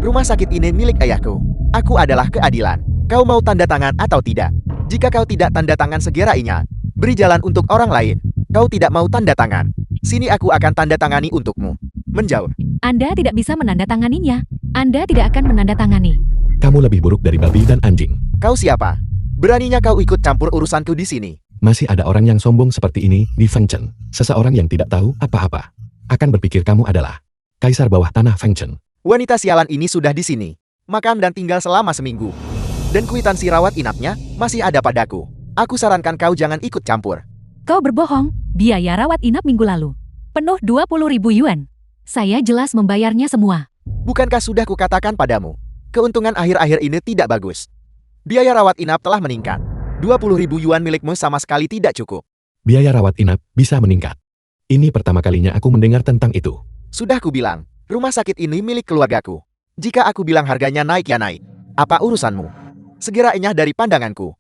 Rumah sakit ini milik ayahku. Aku adalah keadilan. Kau mau tanda tangan atau tidak? Jika kau tidak tanda tangan segera-inya, beri jalan untuk orang lain. Kau tidak mau tanda tangan. Sini aku akan tanda tangani untukmu. Menjauh. Anda tidak bisa menandatanganinya. Anda tidak akan menandatangani. Kamu lebih buruk dari babi dan anjing. Kau siapa? Beraninya kau ikut campur urusanku di sini? Masih ada orang yang sombong seperti ini di Fengchen. Seseorang yang tidak tahu apa-apa akan berpikir kamu adalah kaisar bawah tanah Fengchen. Wanita sialan ini sudah di sini. Makam dan tinggal selama seminggu. Dan kwitansi rawat inapnya masih ada padaku. Aku sarankan kau jangan ikut campur. Kau berbohong. Biaya rawat inap minggu lalu penuh 20.000 yuan. Saya jelas membayarnya semua. Bukankah sudah kukatakan padamu? Keuntungan akhir-akhir ini tidak bagus. Biaya rawat inap telah meningkat. 20.000 yuan milikmu sama sekali tidak cukup. Biaya rawat inap bisa meningkat. Ini pertama kalinya aku mendengar tentang itu. Sudah kubilang, rumah sakit ini milik keluargaku. Jika aku bilang harganya naik ya naik. Apa urusanmu? Segera enyah dari pandanganku.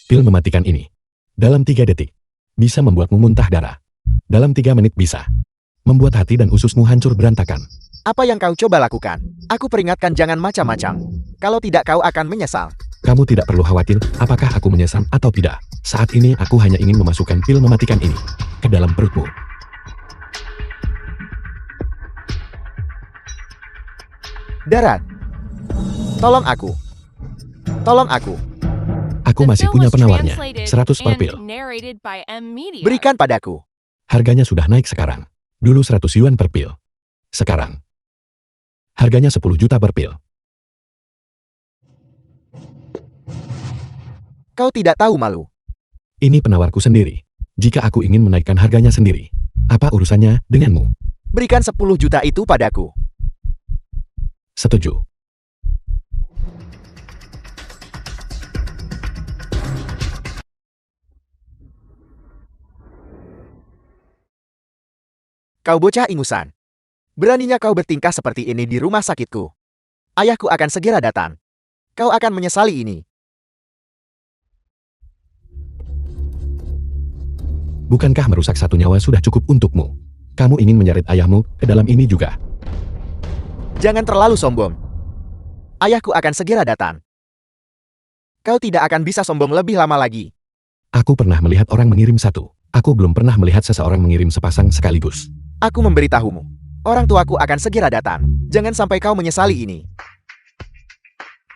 Pil mematikan ini. Dalam 3 detik. Bisa membuatmu muntah darah. Dalam 3 menit bisa membuat hati dan ususmu hancur berantakan. Apa yang kau coba lakukan? Aku peringatkan jangan macam-macam. Kalau tidak kau akan menyesal. Kamu tidak perlu khawatir apakah aku menyesal atau tidak. Saat ini aku hanya ingin memasukkan pil mematikan ini ke dalam perutmu. Darat. Tolong aku. Tolong aku. Aku The masih film punya was penawarnya. translated 100 per and pil. narrated by M Media. Berikan padaku. Harganya sudah naik sekarang. Dulu 100 yuan per pil. Sekarang harganya 10 juta per pil. Kau tidak tahu malu. Ini penawarku sendiri. Jika aku ingin menaikkan harganya sendiri, apa urusannya denganmu? Berikan 10 juta itu padaku. Setuju. Kau bocah ingusan. Beraninya kau bertingkah seperti ini di rumah sakitku. Ayahku akan segera datang. Kau akan menyesali ini. Bukankah merusak satu nyawa sudah cukup untukmu? Kamu ingin menyeret ayahmu ke dalam ini juga? Jangan terlalu sombong. Ayahku akan segera datang. Kau tidak akan bisa sombong lebih lama lagi. Aku pernah melihat orang mengirim satu. Aku belum pernah melihat seseorang mengirim sepasang sekaligus. Aku memberitahumu. Orang tuaku akan segera datang. Jangan sampai kau menyesali ini.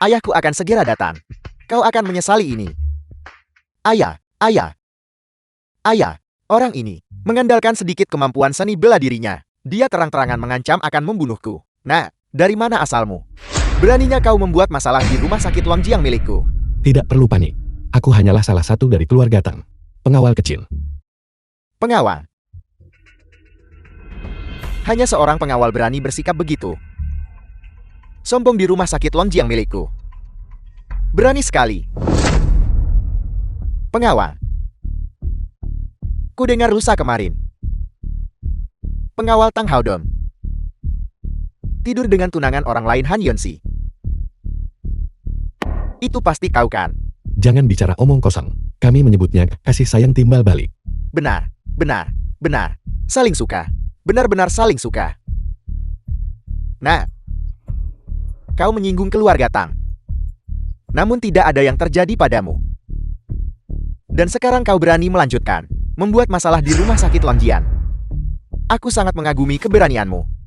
Ayahku akan segera datang. Kau akan menyesali ini. Ayah. Orang ini mengandalkan sedikit kemampuan seni bela dirinya. Dia terang-terangan mengancam akan membunuhku. Nah, dari mana asalmu? Beraninya kau membuat masalah di rumah sakit Wangjiang milikku. Tidak perlu panik. Aku hanyalah salah satu dari keluarga Tang. Pengawal kecil. Pengawal. Hanya seorang pengawal berani bersikap begitu. Sombong di rumah sakit Wangjiang milikku. Berani sekali. Pengawal. Ku dengar lusa kemarin. Pengawal Tang Haodong tidur dengan tunangan orang lain Han Yonsi. Itu pasti kau kan? Jangan bicara omong kosong. Kami menyebutnya kasih sayang timbal balik. Benar, benar, benar. Saling suka. Benar-benar saling suka. Nah, kau menyinggung keluarga Tang. Namun tidak ada yang terjadi padamu. Dan sekarang kau berani melanjutkan, membuat masalah di rumah sakit Wangjian. Aku sangat mengagumi keberanianmu.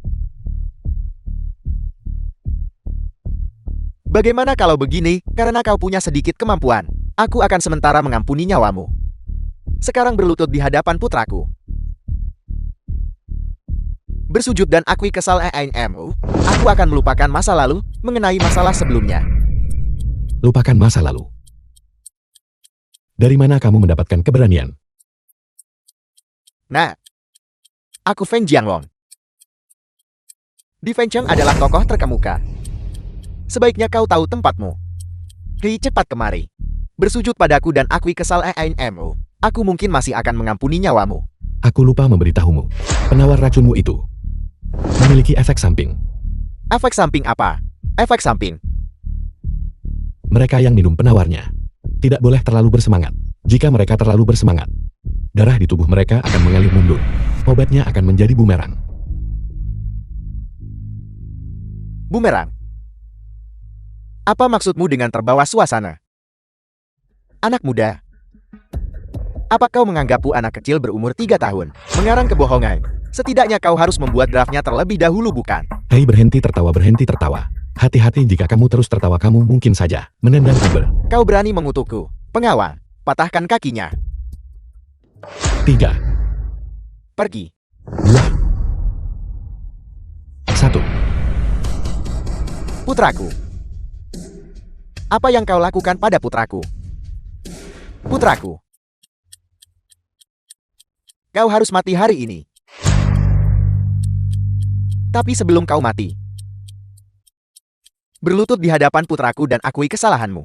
Bagaimana kalau begini, karena kau punya sedikit kemampuan, aku akan sementara mengampuni nyawamu. Sekarang berlutut di hadapan putraku. Bersujud dan akui kesal EINMU, aku akan melupakan masa lalu, mengenai masalah sebelumnya. Lupakan masa lalu. Dari mana kamu mendapatkan keberanian? Nah, aku Feng Jianglong. Di Fengcheng adalah tokoh terkemuka. Sebaiknya kau tahu tempatmu. Hei, cepat kemari. Bersujud padaku dan akui kesal EINMU. Aku mungkin masih akan mengampuni nyawamu. Aku lupa memberitahumu. Penawar racunmu itu memiliki efek samping. Efek samping apa? Efek samping. Mereka yang minum penawarnya tidak boleh terlalu bersemangat. Jika mereka terlalu bersemangat, darah di tubuh mereka akan mengalir mundur. Obatnya akan menjadi bumerang. Bumerang. Apa maksudmu dengan terbawa suasana? Anak muda. Apa kau menganggapku anak kecil berumur 3 tahun? Mengarang kebohongan. Setidaknya kau harus membuat draftnya terlebih dahulu, bukan? Hei, berhenti tertawa, berhenti tertawa. Hati-hati, jika kamu terus tertawa kamu mungkin saja menendang Uber. Kau berani mengutukku. Pengawal, patahkan kakinya. 3, Pergi. 2, 1. Putraku. Apa yang kau lakukan pada putraku? Putraku. Kau harus mati hari ini. Tapi sebelum kau mati, berlutut di hadapan putraku dan akui kesalahanmu.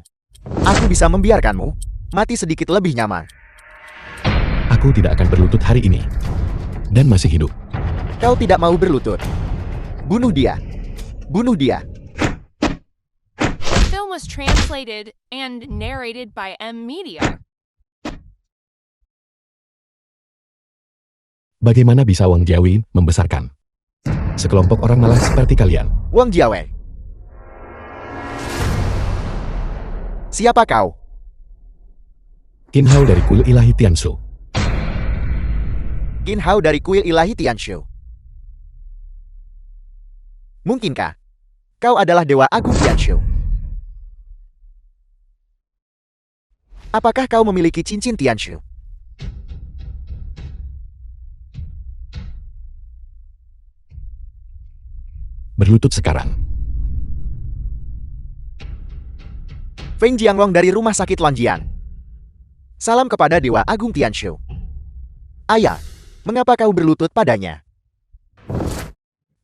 Aku bisa membiarkanmu mati sedikit lebih nyaman. Aku tidak akan berlutut hari ini. Dan masih hidup. Kau tidak mau berlutut. Bunuh dia. Bunuh dia. The film was translated and narrated by M Media. Bagaimana bisa Wang Jiawi membesarkan sekelompok orang malas seperti kalian? Wang Jiawei. Siapa kau? Qin Hao dari Kuil Ilahi Tianshu. Qin Hao dari Kuil Ilahi Tianshu. Mungkinkah kau adalah Dewa Agung Tianshu? Apakah kau memiliki cincin Tianshu? Berlutut sekarang. Feng Jianglong dari Rumah Sakit Lonjian. Salam kepada Dewa Agung Tianshu. Ayah, mengapa kau berlutut padanya?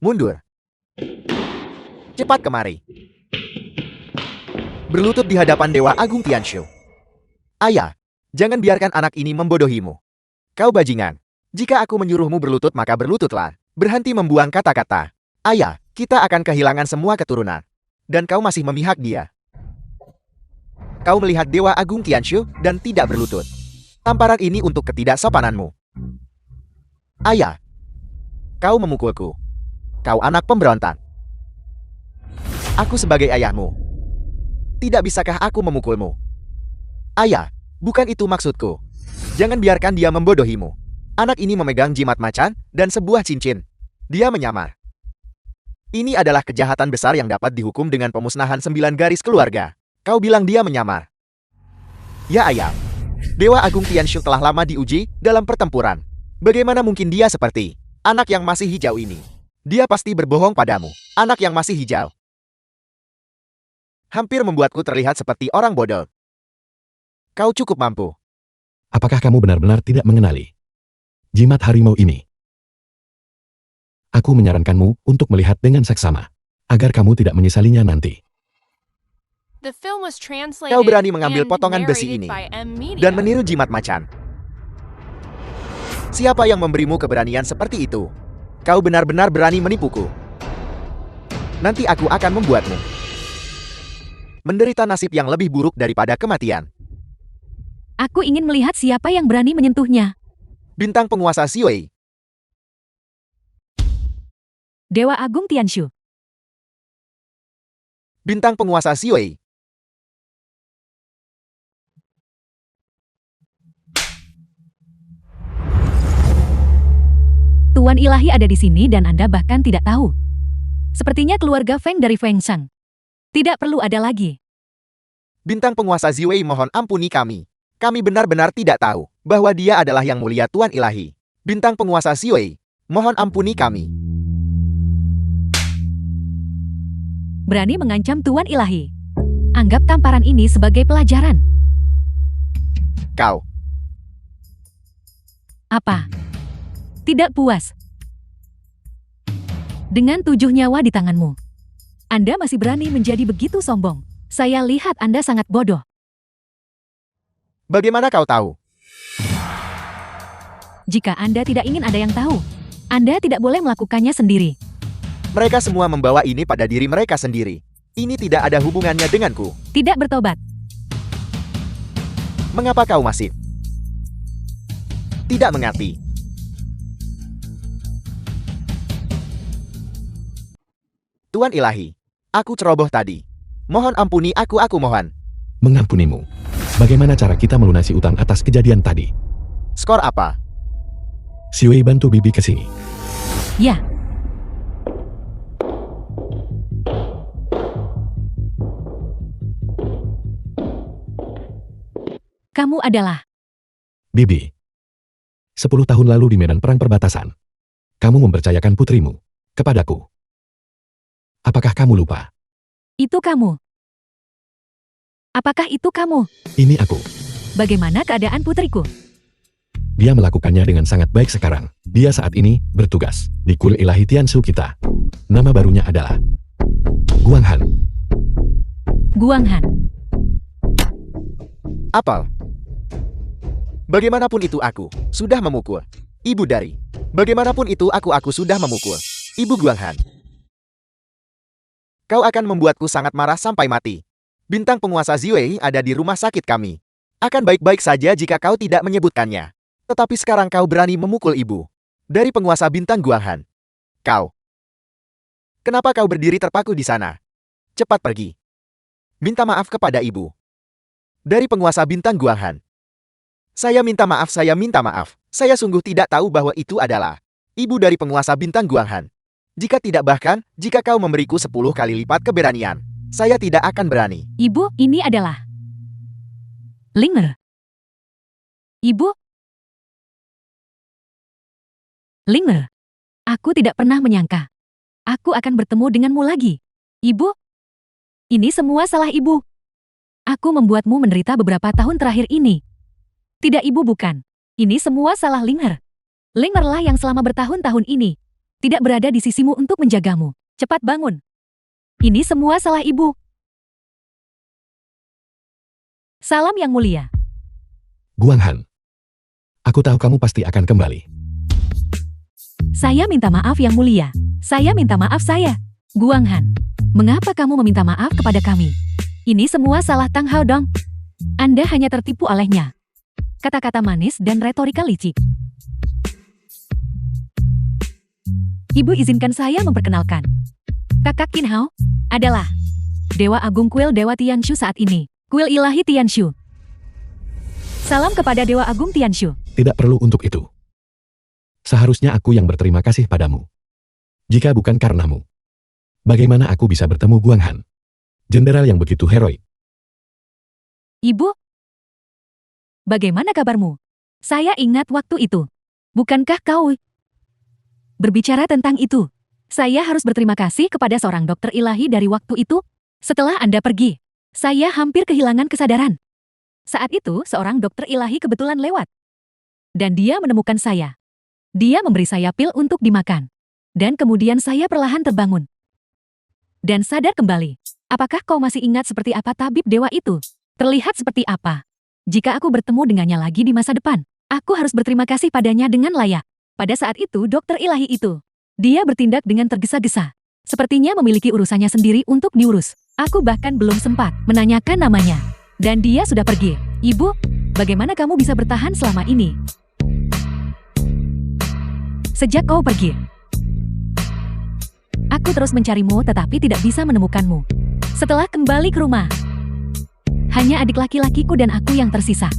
Mundur. Cepat kemari. Berlutut di hadapan Dewa Agung Tianshu. Ayah, jangan biarkan anak ini membodohimu. Kau bajingan. Jika aku menyuruhmu berlutut maka berlututlah. Berhenti membuang kata-kata. Ayah, kita akan kehilangan semua keturunan. Dan kau masih memihak dia. Kau melihat Dewa Agung Tianshu dan tidak berlutut. Tamparan ini untuk ketidaksopananmu. Ayah, kau memukulku. Kau anak pemberontak. Aku sebagai ayahmu. Tidak bisakah aku memukulmu? Ayah, bukan itu maksudku. Jangan biarkan dia membodohimu. Anak ini memegang jimat macan dan sebuah cincin. Dia menyamar. Ini adalah kejahatan besar yang dapat dihukum dengan pemusnahan 9 garis keluarga. Kau bilang dia menyamar. Ya ayah, Dewa Agung Tianshu telah lama diuji dalam pertempuran. Bagaimana mungkin dia seperti anak yang masih hijau ini? Dia pasti berbohong padamu, anak yang masih hijau. hampir membuatku terlihat seperti orang bodoh. Kau cukup mampu. Apakah kamu benar-benar tidak mengenali jimat harimau ini? Aku menyarankanmu untuk melihat dengan seksama, agar kamu tidak menyesalinya nanti. The film was translated Kau berani mengambil and potongan besi narrated ini by M Media. dan meniru jimat macan. Siapa yang memberimu keberanian seperti itu? Kau benar-benar berani menipuku. Nanti aku akan membuatmu menderita nasib yang lebih buruk daripada kematian. Aku ingin melihat siapa yang berani menyentuhnya. Bintang penguasa Xiwei. Dewa Agung Tianshu. Bintang penguasa Xiwei. Tuan ilahi ada di sini dan Anda bahkan tidak tahu. Sepertinya keluarga Feng dari Feng Sheng. Tidak perlu ada lagi. Bintang penguasa Xiwei, mohon ampuni kami. Kami benar-benar tidak tahu bahwa dia adalah yang mulia Tuan ilahi. Bintang penguasa Xiwei, mohon ampuni kami. Berani mengancam Tuan ilahi. Anggap tamparan ini sebagai pelajaran. Kau, Apa? Tidak puas? Dengan 7 nyawa di tanganmu, Anda masih berani menjadi begitu sombong. Saya lihat Anda sangat bodoh. bagaimana kau tahu? Jika Anda tidak ingin ada yang tahu, Anda tidak boleh melakukannya sendiri. Mereka semua membawa ini pada diri mereka sendiri. Ini tidak ada hubungannya denganku. Tidak bertobat. Mengapa kau masih tidak mengerti? Tuan ilahi, aku ceroboh tadi. Mohon ampuni aku mohon. Mengampunimu. Bagaimana cara kita melunasi utang atas kejadian tadi? Skor apa? Xiwei, bantu bibi ke sini. Ya, kamu adalah Bibi. 10 tahun lalu di medan perang perbatasan, kamu mempercayakan putrimu kepadaku. Apakah kamu lupa? itu kamu. Apakah itu kamu? Ini aku. Bagaimana keadaan putriku? Dia melakukannya dengan sangat baik sekarang. Dia saat ini bertugas di kuil ilahi Tianshu kita. Nama barunya adalah Guang Han. Guang Han. Apel. Bagaimanapun itu aku sudah memukul ibu dari. Bagaimanapun itu aku sudah memukul ibu Guang Han. Kau akan membuatku sangat marah sampai mati. Bintang penguasa Xiwei ada di rumah sakit kami. Akan baik-baik saja jika kau tidak menyebutkannya. Tetapi sekarang kau berani memukul ibu dari penguasa bintang Guang Han. Kau. Kenapa kau berdiri terpaku di sana? Cepat pergi. Minta maaf kepada ibu dari penguasa bintang Guang Han. Saya minta maaf, saya minta maaf. Saya sungguh tidak tahu bahwa itu adalah ibu dari penguasa bintang Guang Han. Jika tidak, bahkan jika kau memberiku 10 kali lipat keberanian, saya tidak akan berani. Ibu, ini adalah Linger. Ibu? Linger. Aku tidak pernah menyangka aku akan bertemu denganmu lagi. Ibu? Ini semua salah ibu. Aku membuatmu menderita beberapa tahun terakhir ini. Tidak, ibu, bukan. Ini semua salah Linger. Lingerlah yang selama bertahun-tahun ini tidak berada di sisimu untuk menjagamu. Cepat bangun. Ini semua salah ibu. Salam yang mulia. Guang Han. Aku tahu kamu pasti akan kembali. Saya minta maaf yang mulia. Saya minta maaf saya. Guang Han. Mengapa kamu meminta maaf kepada kami? Ini semua salah Tang Hao Dong. Anda hanya tertipu olehnya. Kata-kata manis dan retorika licik. Ibu, izinkan saya memperkenalkan. Kakak Qin Hao adalah Dewa Agung Kuil Dewa Tianshu saat ini. Kuil Ilahi Tianshu. Salam kepada Dewa Agung Tianshu. Tidak perlu untuk itu. Seharusnya aku yang berterima kasih padamu. Jika bukan karenamu, bagaimana aku bisa bertemu Guang Han? Jenderal yang begitu heroik. Ibu? Bagaimana kabarmu? Saya ingat waktu itu. Bukankah kau berbicara tentang itu? Saya harus berterima kasih kepada seorang dokter ilahi dari waktu itu. Setelah Anda pergi, Saya hampir kehilangan kesadaran. Saat itu, seorang dokter ilahi kebetulan lewat. Dan dia menemukan saya. Dia memberi saya pil untuk dimakan. Dan kemudian saya perlahan terbangun. Dan sadar kembali. Apakah kau masih ingat seperti apa tabib dewa itu? Terlihat seperti apa? Jika aku bertemu dengannya lagi di masa depan, aku harus berterima kasih padanya dengan layak. Pada saat itu dokter ilahi itu. Dia bertindak dengan tergesa-gesa. Sepertinya memiliki urusannya sendiri untuk diurus. Aku bahkan belum sempat menanyakan namanya. Dan dia sudah pergi. Ibu, bagaimana kamu bisa bertahan selama ini? Sejak kau pergi. Aku terus mencarimu tetapi tidak bisa menemukanmu. Setelah kembali ke rumah, hanya adik laki-lakiku dan aku yang tersisa.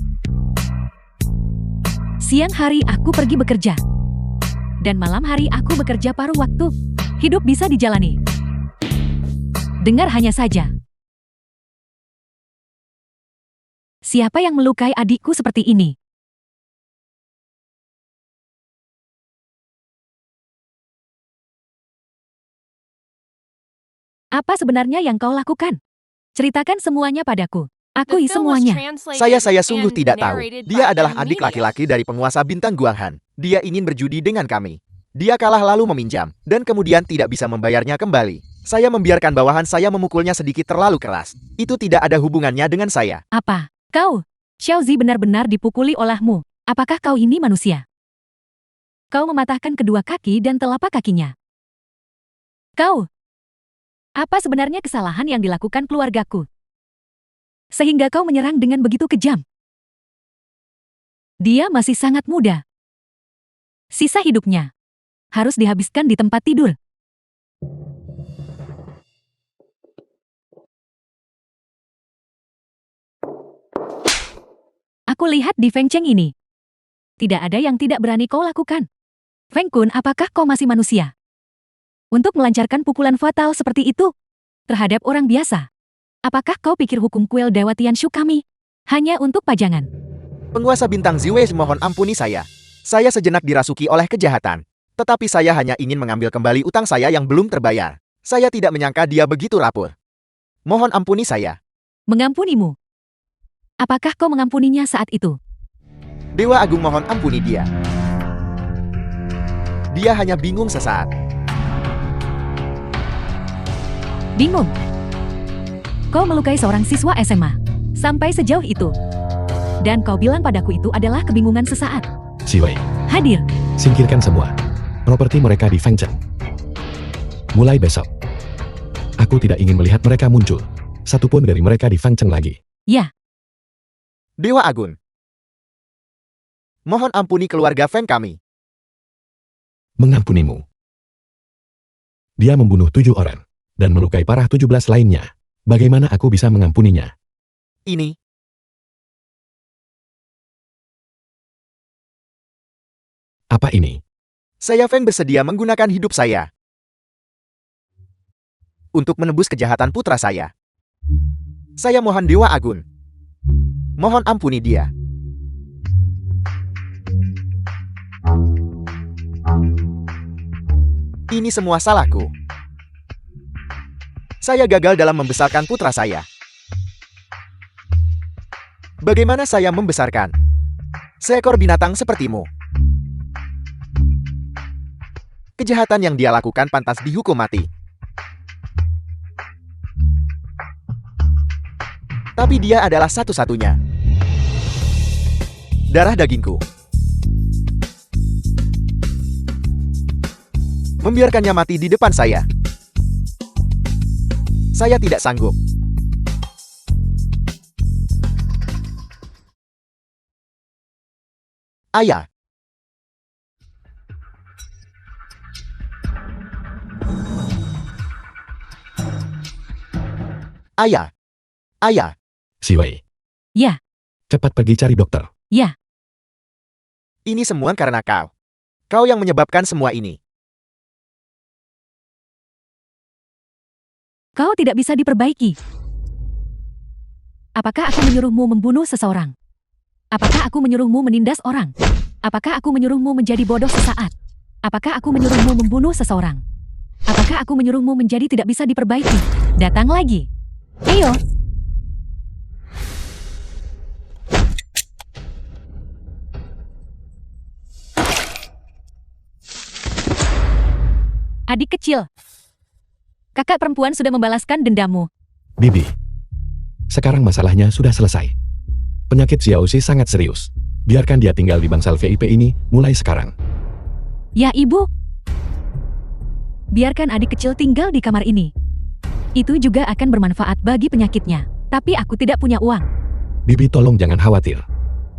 Siang hari aku pergi bekerja. Dan malam hari aku bekerja paruh waktu. Hidup bisa dijalani. Dengar hanya saja. Siapa yang melukai adikku seperti ini? Apa sebenarnya yang kau lakukan? Ceritakan semuanya padaku. The Akui film was semuanya. translated Saya sungguh and tidak tahu. narrated Dia by adalah M. adik Nimitz. laki-laki dari penguasa bintang Guanghan. Dia ingin berjudi dengan kami. Dia kalah lalu meminjam, dan kemudian tidak bisa membayarnya kembali. Saya membiarkan bawahan saya memukulnya sedikit terlalu keras. Itu tidak ada hubungannya dengan saya. Apa? Kau, Xiaozi benar-benar dipukuli olehmu. Apakah kau ini manusia? Kau mematahkan kedua kaki dan telapak kakinya. Kau. Apa sebenarnya kesalahan yang dilakukan keluargaku? Sehingga kau menyerang dengan begitu kejam. Dia masih sangat muda. Sisa hidupnya harus dihabiskan di tempat tidur. Aku lihat di Feng Cheng ini. Tidak ada yang tidak berani kau lakukan. Feng Kun, apakah kau masih manusia? Untuk melancarkan pukulan fatal seperti itu terhadap orang biasa. Apakah kau pikir hukum kuil Dewa Tianshu kami hanya untuk pajangan? Penguasa bintang Ziwei mohon ampuni saya. Saya sejenak dirasuki oleh kejahatan. Tetapi saya hanya ingin mengambil kembali utang saya yang belum terbayar. Saya tidak menyangka dia begitu rapur. Mohon ampuni saya. Mengampunimu. Apakah kau mengampuninya saat itu? Dewa Agung mohon ampuni dia. Dia hanya bingung sesaat. Bingung. Kau melukai seorang siswa SMA. Sampai sejauh itu. Dan kau bilang padaku itu adalah kebingungan sesaat. Siwei, Hadir. singkirkan semua properti mereka di Fengcheng. Mulai besok, aku tidak ingin melihat mereka muncul. Satupun dari mereka di Fengcheng lagi. Ya, Dewa Agung. Mohon ampuni keluarga Feng kami. Mengampunimu. Dia membunuh 7 orang dan melukai parah 17 lainnya. Bagaimana aku bisa mengampuninya? Ini. Apa ini? Saya Feng bersedia menggunakan hidup saya untuk menebus kejahatan putra saya. Saya mohon Dewa Agung. Mohon ampuni dia. Ini semua salahku. Saya gagal dalam membesarkan putra saya. Bagaimana saya membesarkan seekor binatang sepertimu? Kejahatan yang dia lakukan pantas dihukum mati. Tapi dia adalah satu-satunya. Darah dagingku. Membiarkannya mati di depan saya. Saya tidak sanggup. Ayah. Ayah. Ayah. Siwei, ya, cepat pergi cari dokter. ya. Ini semua karena kau. Kau yang menyebabkan semua ini. Kau tidak bisa diperbaiki. Apakah aku menyuruhmu membunuh seseorang? Apakah aku menyuruhmu menindas orang? Apakah aku menyuruhmu menjadi bodoh sesaat? Apakah aku menyuruhmu membunuh seseorang? Apakah aku menyuruhmu menjadi tidak bisa diperbaiki? Datang lagi. Ayo. Adik kecil. Kakak perempuan sudah membalaskan dendammu. Bibi. Sekarang masalahnya sudah selesai. Penyakit Xiaoxi sangat serius. Biarkan dia tinggal di bangsal VIP ini mulai sekarang. Ya ibu. Biarkan adik kecil tinggal di kamar ini. Itu juga akan bermanfaat bagi penyakitnya. Tapi aku tidak punya uang. Bibi tolong jangan khawatir.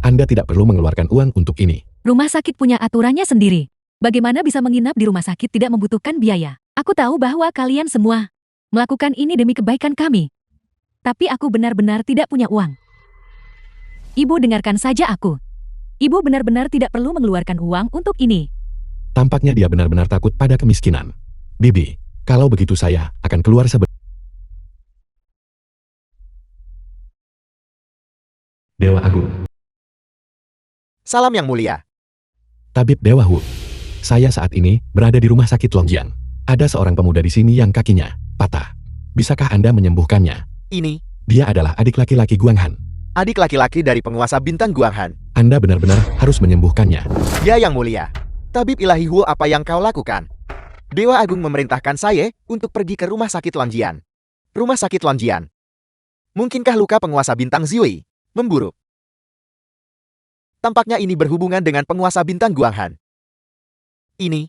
Anda tidak perlu mengeluarkan uang untuk ini. Rumah sakit punya aturannya sendiri. Bagaimana bisa menginap di rumah sakit tidak membutuhkan biaya? Aku tahu bahwa kalian semua melakukan ini demi kebaikan kami. Tapi aku benar-benar tidak punya uang. Ibu dengarkan saja aku. Ibu benar-benar tidak perlu mengeluarkan uang untuk ini. Tampaknya dia benar-benar takut pada kemiskinan. Bibi, kalau begitu saya akan keluar Dewa Agung. Salam yang mulia. Tabib Dewa Hu. Saya saat ini berada di rumah sakit Longjiang. Ada seorang pemuda di sini yang kakinya patah. Bisakah Anda menyembuhkannya? Ini, Dia adalah adik laki-laki Guang Han. adik laki-laki dari penguasa bintang Guang Han. Anda benar-benar harus menyembuhkannya. Ya yang mulia. Tabib ilahi Hu, apa yang kau lakukan? Dewa Agung memerintahkan saya untuk pergi ke rumah sakit Lonjian. Rumah sakit Lonjian. Mungkinkah luka penguasa bintang Ziwei memburuk? Tampaknya ini berhubungan dengan penguasa bintang Guang Han. Ini.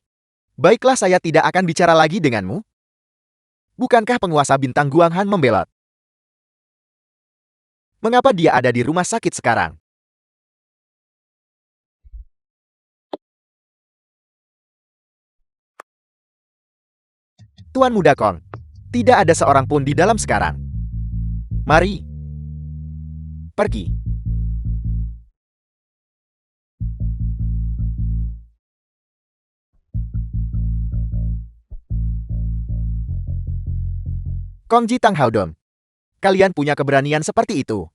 Baiklah, saya tidak akan bicara lagi denganmu. Bukankah penguasa bintang Guang Han membelot? Mengapa dia ada di rumah sakit sekarang? Tuan Muda Kong, tidak ada seorang pun di dalam sekarang. Mari. Pergi. Kongji Tang Haodong, kalian punya keberanian seperti itu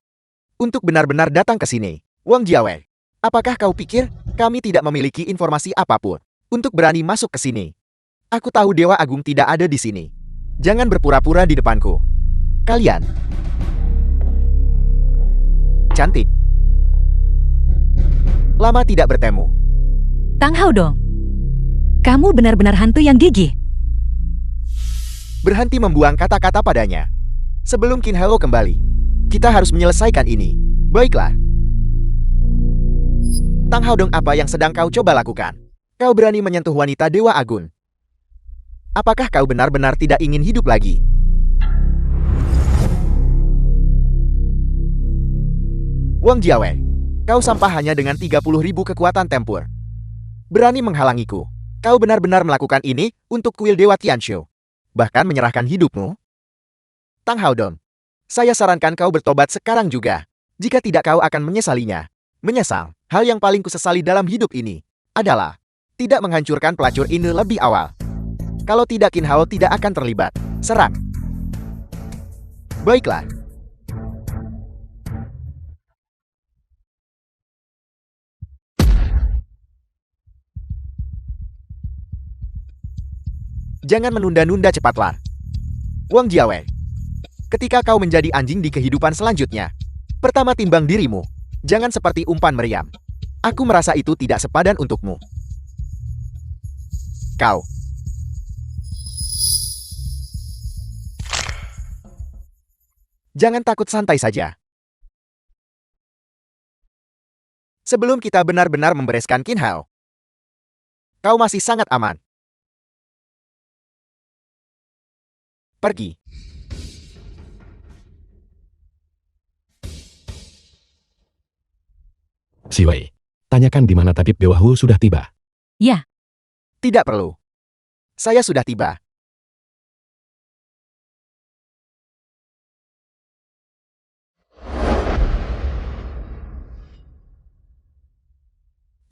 untuk benar-benar datang ke sini. Wang Jiawei, apakah kau pikir kami tidak memiliki informasi apapun untuk berani masuk ke sini? Aku tahu Dewa Agung tidak ada di sini. Jangan berpura-pura di depanku. Kalian cantik. Lama tidak bertemu. Tang Haodong. Kamu benar-benar hantu yang gigih. Berhenti membuang kata-kata padanya. Sebelum Qin Hao kembali, kita harus menyelesaikan ini. Baiklah. Tang Haodong, apa yang sedang kau coba lakukan? Kau berani menyentuh wanita Dewa Agung. Apakah kau benar-benar tidak ingin hidup lagi? Wang Jiawei, kau sampah hanya dengan 30.000 kekuatan tempur. Berani menghalangiku. Kau benar-benar melakukan ini untuk kuil Dewa Tianqiu. Bahkan menyerahkan hidupmu? Tang Haodong, saya sarankan kau bertobat sekarang juga. Jika tidak, kau akan menyesalinya. Menyesal, hal yang paling kusesali dalam hidup ini adalah tidak menghancurkan pelacur ini lebih awal. Kalau tidak, Qin Hao tidak akan terlibat. Serang. Baiklah. Jangan menunda-nunda, cepatlah. Wang Jiawei, ketika kau menjadi anjing di kehidupan selanjutnya, pertama timbang dirimu. Jangan seperti umpan meriam. Aku merasa itu tidak sepadan untukmu. Kau. Jangan takut, santai saja. Sebelum kita benar-benar membereskan Qin Hao, kau masih sangat aman. Pergi. Siwei, tanyakan di mana tabib Dewa Hu sudah tiba. Ya, Tidak perlu. Saya sudah tiba.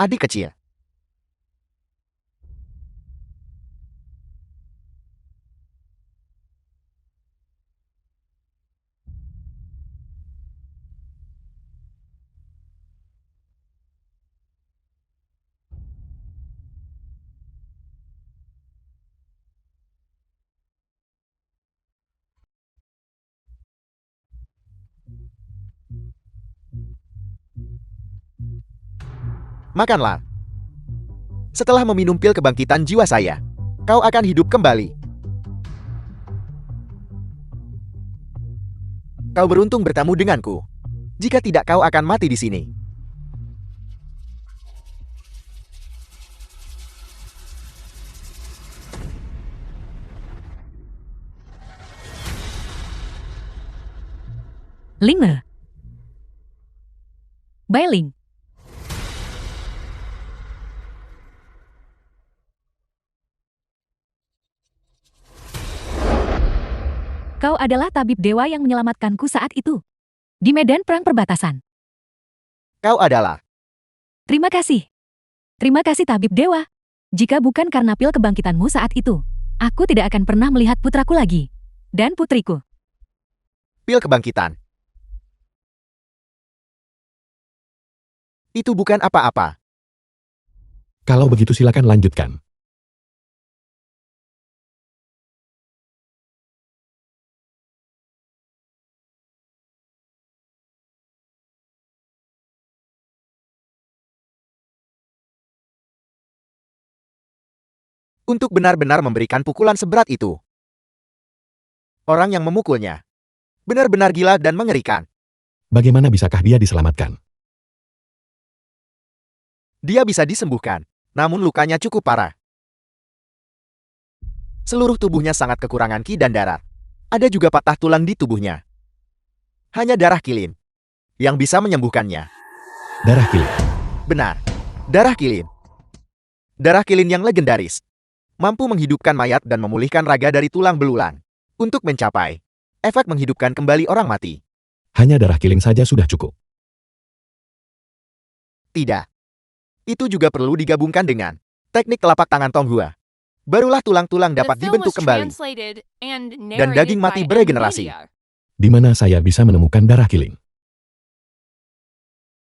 Adik kecil. Makanlah. Setelah meminum pil kebangkitan jiwa saya, Kau akan hidup kembali. Kau beruntung bertemu denganku. Jika tidak, kau akan mati di sini. Linger. Bailing. Kau adalah tabib dewa yang menyelamatkanku saat itu. Di medan perang perbatasan. Kau adalah. Terima kasih. Terima kasih tabib dewa. Jika bukan karena pil kebangkitanmu saat itu, aku tidak akan pernah melihat putraku lagi. Dan putriku. Pil kebangkitan. Itu bukan apa-apa. Kalau begitu silakan lanjutkan. Untuk benar-benar memberikan pukulan seberat itu. Orang yang memukulnya benar-benar gila dan mengerikan. Bagaimana bisakah dia diselamatkan? Dia bisa disembuhkan, namun lukanya cukup parah. Seluruh tubuhnya sangat kekurangan ki dan darah. Ada juga patah tulang di tubuhnya. Hanya darah kilin yang bisa menyembuhkannya. Darah kilin. Benar, darah kilin. Darah kilin yang legendaris. Mampu menghidupkan mayat dan memulihkan raga dari tulang belulang. Untuk mencapai efek menghidupkan kembali orang mati. Hanya darah kilin saja sudah cukup. Tidak. Itu juga perlu digabungkan dengan teknik telapak tangan Tonghua. Barulah tulang-tulang The dapat film dibentuk was kembali. translated and Dan daging narrated mati by beregenerasi. Nvidia. Di mana saya bisa menemukan darah kilin?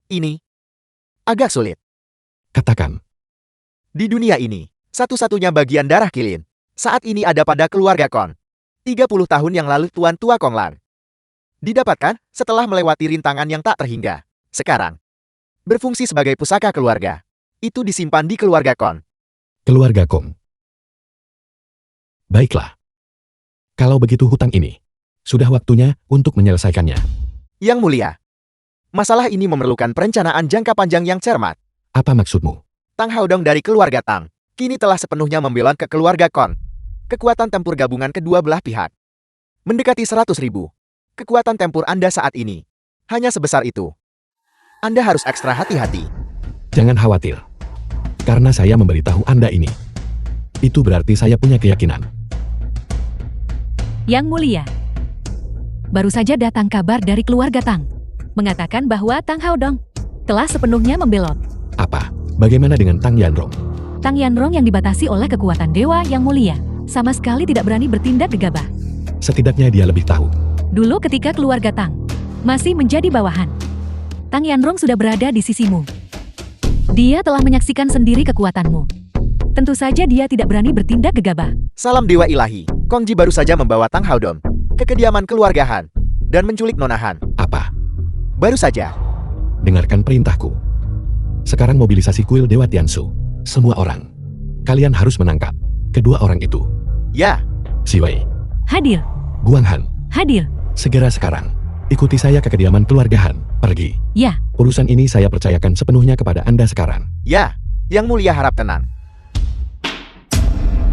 Ini agak sulit. Katakan. Di dunia ini, satu-satunya bagian darah kilin saat ini ada pada keluarga Kon. 30 tahun yang lalu Tuan Tua Konglan. Didapatkan setelah melewati rintangan yang tak terhingga. Sekarang, berfungsi sebagai pusaka keluarga. Itu disimpan di keluarga Kon. Keluarga Kong. Baiklah. Kalau begitu hutang ini, sudah waktunya untuk menyelesaikannya. Yang mulia, masalah ini memerlukan perencanaan jangka panjang yang cermat. Apa maksudmu? Tang Haodong dari keluarga Tang kini telah sepenuhnya membelot ke keluarga Kon. Kekuatan tempur gabungan kedua belah pihak mendekati 100.000. Kekuatan tempur Anda saat ini hanya sebesar itu. Anda harus ekstra hati-hati. Jangan khawatir. Karena saya memberitahu Anda ini. Itu berarti saya punya keyakinan. Yang mulia. Baru saja datang kabar dari keluarga Tang. Mengatakan bahwa Tang Haodong telah sepenuhnya membelot. Apa? Bagaimana dengan Tang Yanrong? Tang Yanrong yang dibatasi oleh kekuatan dewa yang mulia. Sama sekali tidak berani bertindak gegabah. Setidaknya dia lebih tahu. Dulu ketika keluarga Tang masih menjadi bawahan, Tang Yanrong sudah berada di sisimu. Dia telah menyaksikan sendiri kekuatanmu. Tentu saja dia tidak berani bertindak gegabah. Salam dewa ilahi. Kongji baru saja membawa Tang Haodong ke kediaman keluarga Han dan menculik Nona Han. Apa? Baru saja. Dengarkan perintahku. Sekarang mobilisasi kuil Dewa Tiansu. Semua orang. Kalian harus menangkap kedua orang itu. Ya, Si Wei, Hadir, Guang Han. hadir. Segera sekarang. Ikuti saya ke kediaman keluarga Han. Pergi. Ya, Urusan ini saya percayakan sepenuhnya kepada Anda sekarang. ya. Yang mulia harap tenang.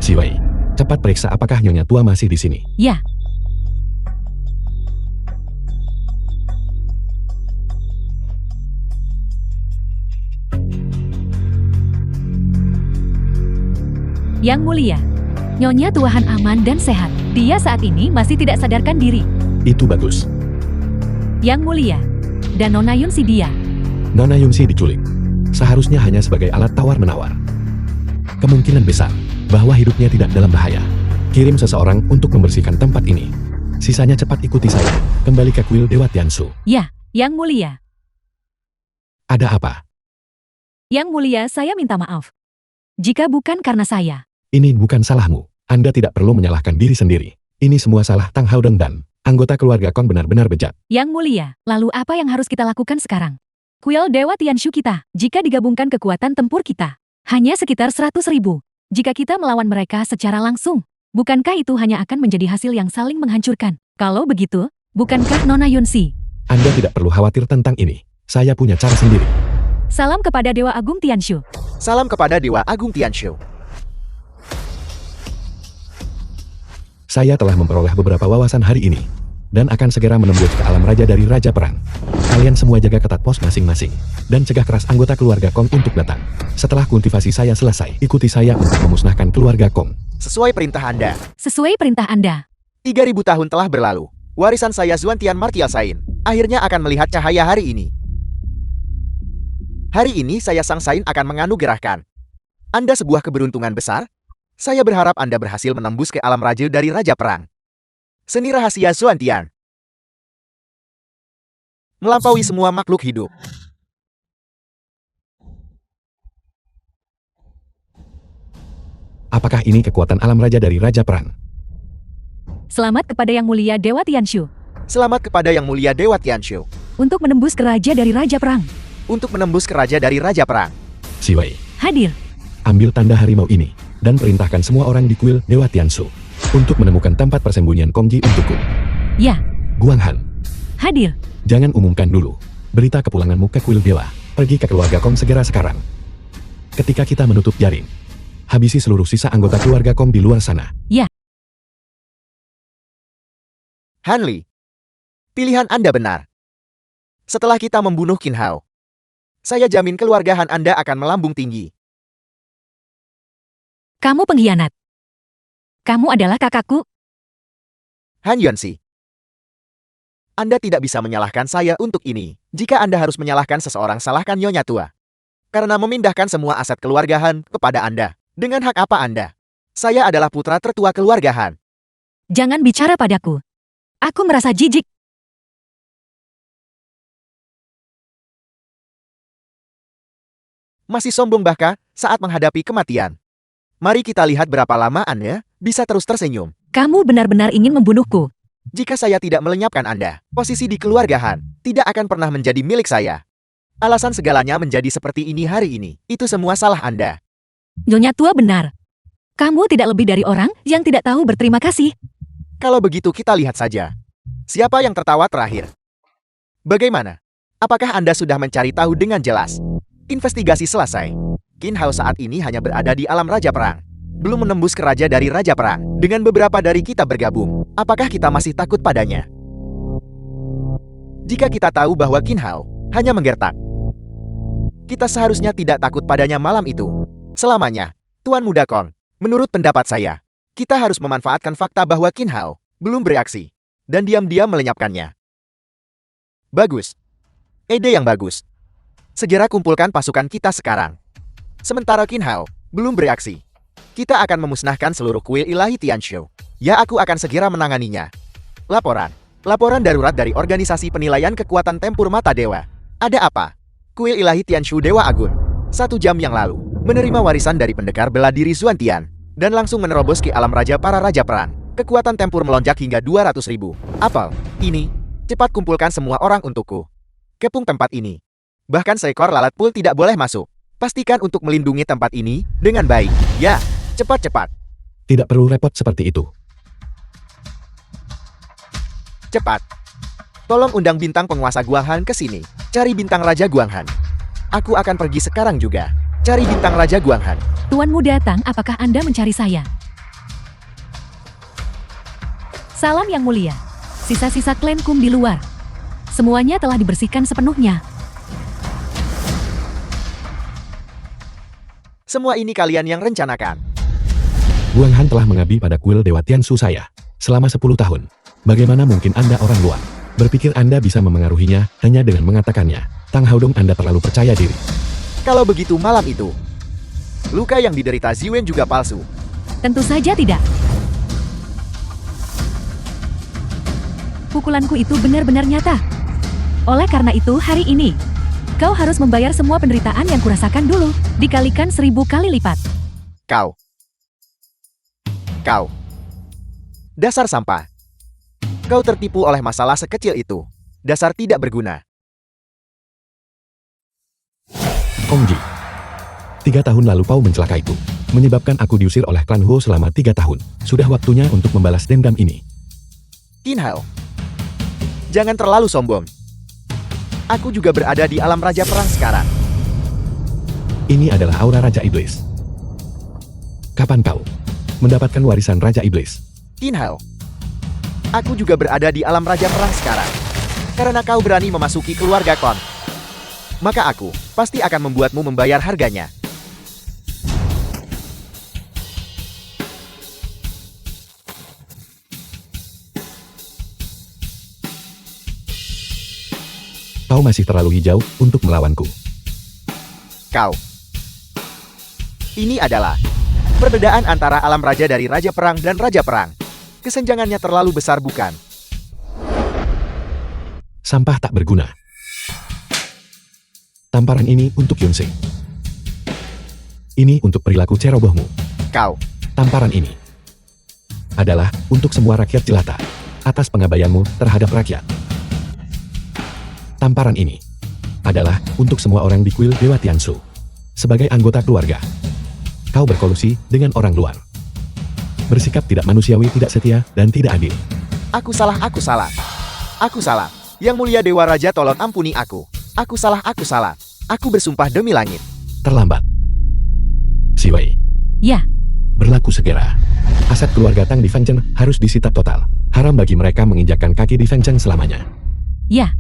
Si Wei, cepat periksa apakah Nyonya Tua masih di sini. ya. Yang mulia, Nyonya Tuahan aman dan sehat. Dia saat ini masih tidak sadarkan diri. Itu bagus. Yang mulia, dan Nona Yun si dia. Nona Yunsi diculik. Seharusnya hanya sebagai alat tawar-menawar. Kemungkinan besar bahwa hidupnya tidak dalam bahaya. Kirim seseorang untuk membersihkan tempat ini. Sisanya cepat ikuti saya. Kembali ke kuil Dewa Tiansu. Ya, Yang mulia. Ada apa? Yang mulia, saya minta maaf. Jika bukan karena saya, Ini bukan salahmu. Anda tidak perlu menyalahkan diri sendiri. Ini semua salah Tang Haodong dan anggota keluarga Kong benar-benar bejat. Yang mulia, lalu apa yang harus kita lakukan sekarang? Kuil Dewa Tianshu kita, jika digabungkan kekuatan tempur kita, hanya sekitar 100.000. Jika kita melawan mereka secara langsung, bukankah itu hanya akan menjadi hasil yang saling menghancurkan? Kalau begitu, bukankah Nona Yunsi? Anda tidak perlu khawatir tentang ini. Saya punya cara sendiri. Salam kepada Dewa Agung Tianshu. Salam kepada Dewa Agung Tianshu. Saya telah memperoleh beberapa wawasan hari ini, dan akan segera menembus ke alam raja dari Raja Perang. Kalian semua jaga ketat pos masing-masing, dan cegah keras anggota keluarga Kong untuk datang. Setelah kultivasi saya selesai, ikuti saya untuk memusnahkan keluarga Kong. Sesuai perintah Anda. Sesuai perintah Anda. 3000 tahun telah berlalu. Warisan saya Zuantian Martial Sain akhirnya akan melihat cahaya hari ini. Hari ini saya Sang Sain akan menganugerahkan Anda sebuah keberuntungan besar. Saya berharap Anda berhasil menembus ke alam raja dari Raja Perang. Seni rahasia Zuantian melampaui semua makhluk hidup. Apakah ini kekuatan alam raja dari Raja Perang? Selamat kepada Yang Mulia Dewa Tianshu. Selamat kepada Yang Mulia Dewa Tianshu. Untuk menembus ke Raja dari Raja Perang. Untuk menembus ke Raja dari Raja Perang. Si Wei, Hadir. ambil tanda harimau ini, dan perintahkan semua orang di kuil Dewa Tianshu untuk menemukan tempat persembunyian Kongji untukku. Ya, Guang Han, hadir. jangan umumkan dulu berita kepulanganmu ke kuil Dewa. Pergi ke keluarga Kong segera sekarang. Ketika kita menutup jaring, habisi seluruh sisa anggota keluarga Kong di luar sana. Han Li, pilihan Anda benar. Setelah kita membunuh Qin Hao, saya jamin keluarga Han Anda akan melambung tinggi. Kamu pengkhianat. Kamu adalah kakakku. Han Yuanxi, Anda tidak bisa menyalahkan saya untuk ini. Jika Anda harus menyalahkan seseorang, salahkan Nyonya Tua. Karena memindahkan semua aset keluarga Han kepada Anda. Dengan hak apa Anda? Saya adalah putra tertua keluarga Han. Jangan bicara padaku. Aku merasa jijik. Masih sombong bahkan saat menghadapi kematian. Mari kita lihat berapa lama Anda bisa terus tersenyum. Kamu benar-benar ingin membunuhku. Jika saya tidak melenyapkan Anda, posisi di keluarga Han tidak akan pernah menjadi milik saya. Alasan segalanya menjadi seperti ini hari ini. Itu semua salah Anda. Nyonya Tua benar. Kamu tidak lebih dari orang yang tidak tahu berterima kasih. Kalau begitu kita lihat saja. Siapa yang tertawa terakhir? Bagaimana? Apakah Anda sudah mencari tahu dengan jelas? Investigasi selesai. Qin Hao saat ini hanya berada di alam Raja Perang. Belum menembus ke Raja dari Raja Perang. Dengan beberapa dari kita bergabung, apakah kita masih takut padanya? Jika kita tahu bahwa Qin Hao hanya menggertak, kita seharusnya tidak takut padanya malam itu. Selamanya, Tuan Muda Kong, menurut pendapat saya, kita harus memanfaatkan fakta bahwa Qin Hao belum bereaksi dan diam-diam melenyapkannya. Bagus. Ide yang bagus. Segera kumpulkan pasukan kita sekarang. Sementara Qin Hao belum bereaksi, kita akan memusnahkan seluruh kuil ilahi Tianshu. Ya, aku akan segera menanganinya. Laporan. Laporan darurat dari Organisasi Penilaian Kekuatan Tempur Mata Dewa. Ada apa? Kuil ilahi Tianshu Dewa Agun 1 jam yang lalu menerima warisan dari pendekar bela diri Zuantian dan langsung menerobos ke alam raja para Raja Perang. Kekuatan tempur melonjak hingga 200.000. Apel, ini, cepat kumpulkan semua orang untukku. Kepung tempat ini. Bahkan seekor lalat pun tidak boleh masuk. Pastikan untuk melindungi tempat ini dengan baik. Ya, cepat-cepat. Tidak perlu repot seperti itu. Cepat. Tolong undang bintang penguasa Guanghan ke sini. Cari bintang Raja Guanghan. Aku akan pergi sekarang juga. Cari bintang Raja Guanghan. Tuan Muda Tang, apakah Anda mencari saya? Salam Yang Mulia. Sisa-sisa klan Kum di luar. Semuanya telah dibersihkan sepenuhnya. Semua ini kalian yang rencanakan. Guang Han telah mengabdi pada kuil Dewa Tianshu saya selama 10 tahun. Bagaimana mungkin Anda orang luar berpikir Anda bisa memengaruhinya hanya dengan mengatakannya? Tang Haodong, Anda terlalu percaya diri. Kalau begitu malam itu, luka yang diderita Ziwen juga palsu. Tentu saja tidak. Pukulanku itu benar-benar nyata. Oleh karena itu hari ini, kau harus membayar semua penderitaan yang kurasakan dulu, dikalikan 1000 kali lipat. Kau. Dasar sampah. Kau tertipu oleh masalah sekecil itu. Dasar tidak berguna. Kongji, 3 tahun lalu Pau mencelakaiku, menyebabkan aku diusir oleh klan Huo selama 3 tahun. Sudah waktunya untuk membalas dendam ini. Qin Hao, jangan terlalu sombong. Aku juga berada di alam Raja Perang sekarang. Ini adalah aura Raja Iblis. Kapan kau mendapatkan warisan Raja Iblis? Qin Hao, aku juga berada di alam Raja Perang sekarang. Karena kau berani memasuki keluarga klan, maka aku pasti akan membuatmu membayar harganya. Kau masih terlalu hijau untuk melawanku. Kau. Ini adalah perbedaan antara alam raja dari Raja Perang dan Raja Perang. Kesenjangannya terlalu besar, bukan? Sampah tak berguna. Tamparan ini untuk Yonsei. Ini untuk perilaku cerobohmu. Kau. Tamparan ini adalah untuk semua rakyat jelata atas pengabaianmu terhadap rakyat. Tamparan ini adalah untuk semua orang di kuil Dewa Tiansu. Sebagai anggota keluarga, kau berkolusi dengan orang luar. Bersikap tidak manusiawi, tidak setia, dan tidak adil. Aku salah, aku salah. Aku salah. Yang mulia Dewa Raja, tolong ampuni aku. Aku salah, aku salah. Aku bersumpah demi langit. Terlambat. Siwei, Ya, berlaku segera. Aset keluarga Tang di Fengchen harus disita total. Haram bagi mereka menginjakkan kaki di Fengchen selamanya. ya.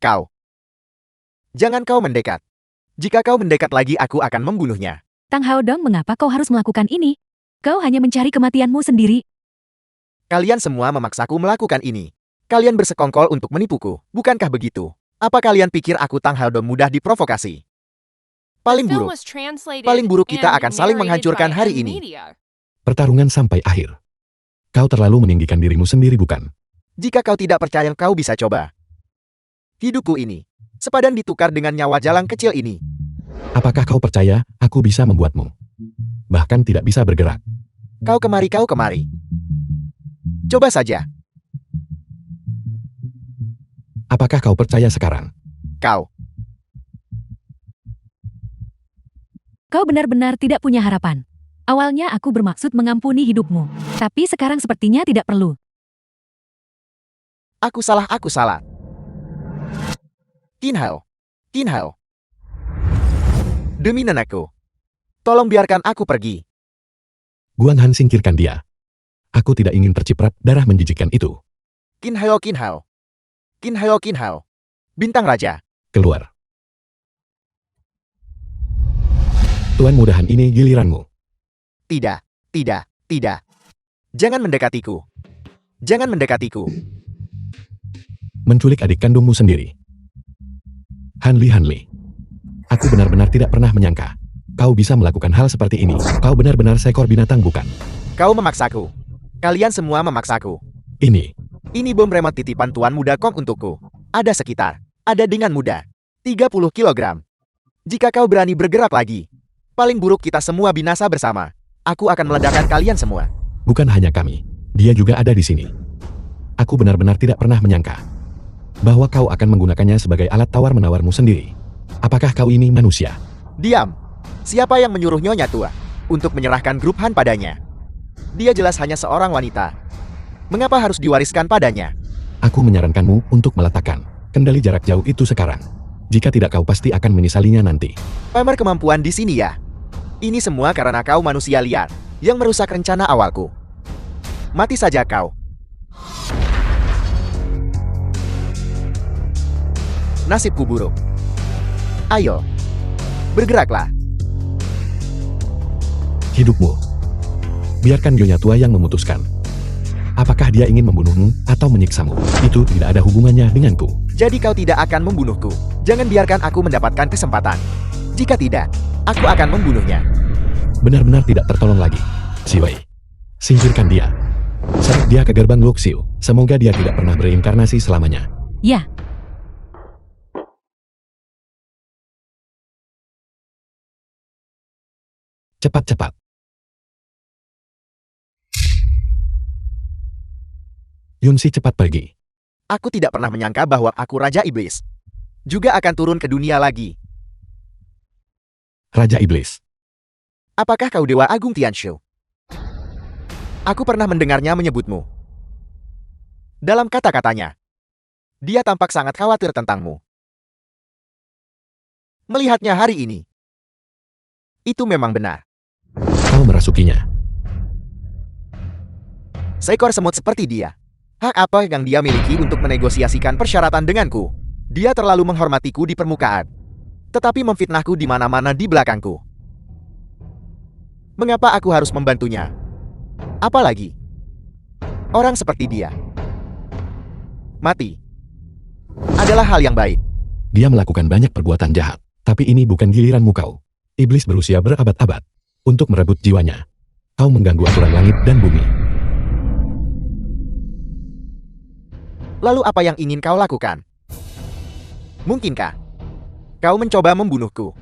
Kau. Jangan kau mendekat. Jika kau mendekat lagi, aku akan membunuhnya. Tang Haodong, mengapa kau harus melakukan ini? Kau hanya mencari kematianmu sendiri. Kalian semua memaksaku melakukan ini. Kalian bersekongkol untuk menipuku, bukankah begitu? Apa kalian pikir aku Tang Haodong mudah diprovokasi? Paling The film buruk. was translated Paling buruk kita and akan saling narrated menghancurkan by hari M ini. Media. Pertarungan sampai akhir. Kau terlalu meninggikan dirimu sendiri, bukan? Jika kau tidak percaya, kau bisa coba. Hidupku ini sepadan ditukar dengan nyawa jalang kecil ini. Apakah kau percaya aku bisa membuatmu bahkan tidak bisa bergerak? Kau kemari, kau kemari. Coba saja. Apakah kau percaya sekarang? Kau. Kau benar-benar tidak punya harapan. Awalnya aku bermaksud mengampuni hidupmu, tapi sekarang sepertinya tidak perlu. Aku salah, aku salah. Qin Hao. Qin Hao. Demi nenekku, tolong biarkan aku pergi. Guang Han, singkirkan dia. Aku tidak ingin terciprat darah menjijikkan itu. Qin Hao, Qin Hao. Qin Hao, Qin Hao. Bintang Raja. Keluar. Tuan mudahan ini giliranmu. Tidak, tidak, tidak. Jangan mendekatiku. Jangan mendekatiku. Menculik adik kandungmu sendiri. Hanli, Hanli. Aku benar-benar tidak pernah menyangka kau bisa melakukan hal seperti ini. Kau benar-benar seekor binatang, bukan? Kau memaksaku. Kalian semua memaksaku. Ini bom remote titipan Tuan Muda Kong untukku. Ada dengan mudah. 30 kilogram. Jika kau berani bergerak lagi, paling buruk kita semua binasa bersama. Aku akan meledakkan kalian semua. bukan hanya kami. Dia juga ada di sini. Aku benar-benar tidak pernah menyangka bahwa kau akan menggunakannya sebagai alat tawar-menawarmu sendiri. Apakah kau ini manusia? Diam. Siapa yang menyuruh Nyonya Tua untuk menyerahkan grup Han padanya? Dia jelas hanya seorang wanita. Mengapa harus diwariskan padanya? Aku menyarankanmu untuk meletakkan kendali jarak jauh itu sekarang. Jika tidak, kau pasti akan menyesalinya nanti. Pamer kemampuan di sini ya. Ini semua karena kau manusia liar yang merusak rencana awalku. Mati saja kau. Nasibku buruk. Ayo, bergeraklah. Hidupmu. Biarkan Nyonya Tua yang memutuskan. Apakah dia ingin membunuhmu atau menyiksamu? Itu tidak ada hubungannya denganku. Jadi kau tidak akan membunuhku. Jangan biarkan aku mendapatkan kesempatan. Jika tidak, aku akan membunuhnya. Benar-benar tidak tertolong lagi. Siwei, singkirkan dia. Seret dia ke gerbang Luxiu. Semoga dia tidak pernah bereinkarnasi selamanya. Ya, Cepat-cepat. Yunsi cepat pergi. Aku tidak pernah menyangka bahwa aku Raja Iblis juga akan turun ke dunia lagi. Raja Iblis. Apakah kau Dewa Agung Tianshu? Aku pernah mendengarnya menyebutmu. Dalam kata-katanya, dia tampak sangat khawatir tentangmu. Melihatnya hari ini, itu memang benar. Kau merasukinya. Seekor semut seperti dia. Hak apa yang dia miliki untuk menegosiasikan persyaratan denganku? Dia terlalu menghormatiku di permukaan, tetapi memfitnahku di mana-mana di belakangku. Mengapa aku harus membantunya? Apalagi orang seperti dia mati adalah hal yang baik. Dia melakukan banyak perbuatan jahat. Tapi ini bukan giliranmu kau. Iblis berusia berabad-abad untuk merebut jiwanya. Kau mengganggu aturan langit dan bumi. Lalu apa yang ingin kau lakukan? Mungkinkah kau mencoba membunuhku?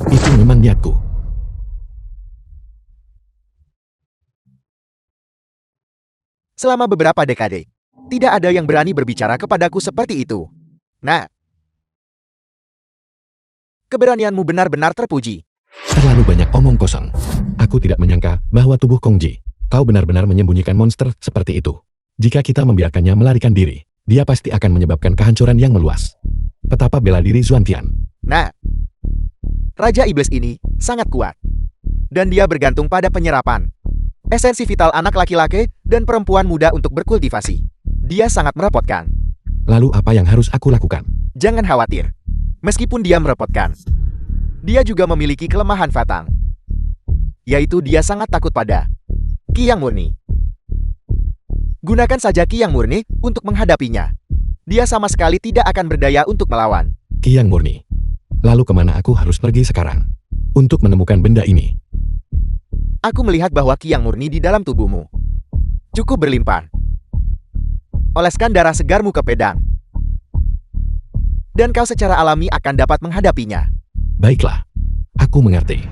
Itu memang niatku. Selama beberapa dekade, tidak ada yang berani berbicara kepadaku seperti itu. Nah, keberanianmu benar-benar terpuji. Terlalu banyak omong kosong. Aku tidak menyangka bahwa tubuh Kongji, kau benar-benar menyembunyikan monster seperti itu. Jika kita membiarkannya melarikan diri, dia pasti akan menyebabkan kehancuran yang meluas. Betapa bela diri Zuantian. Nah, Raja Iblis ini sangat kuat. Dan dia bergantung pada penyerapan esensi vital anak laki-laki dan perempuan muda untuk berkultivasi. Dia sangat merepotkan. Lalu apa yang harus aku lakukan? Jangan khawatir. Meskipun dia merepotkan, dia juga memiliki kelemahan fatal. Yaitu dia sangat takut pada Ki Yang Murni. Gunakan saja Ki Yang Murni untuk menghadapinya. Dia sama sekali tidak akan berdaya untuk melawan. Ki Yang Murni. Lalu kemana aku harus pergi sekarang? Untuk menemukan benda ini. Aku melihat bahwa Ki Yang Murni di dalam tubuhmu cukup berlimpah. Oleskan darah segarmu ke pedang, dan kau secara alami akan dapat menghadapinya. Baiklah. Aku mengerti.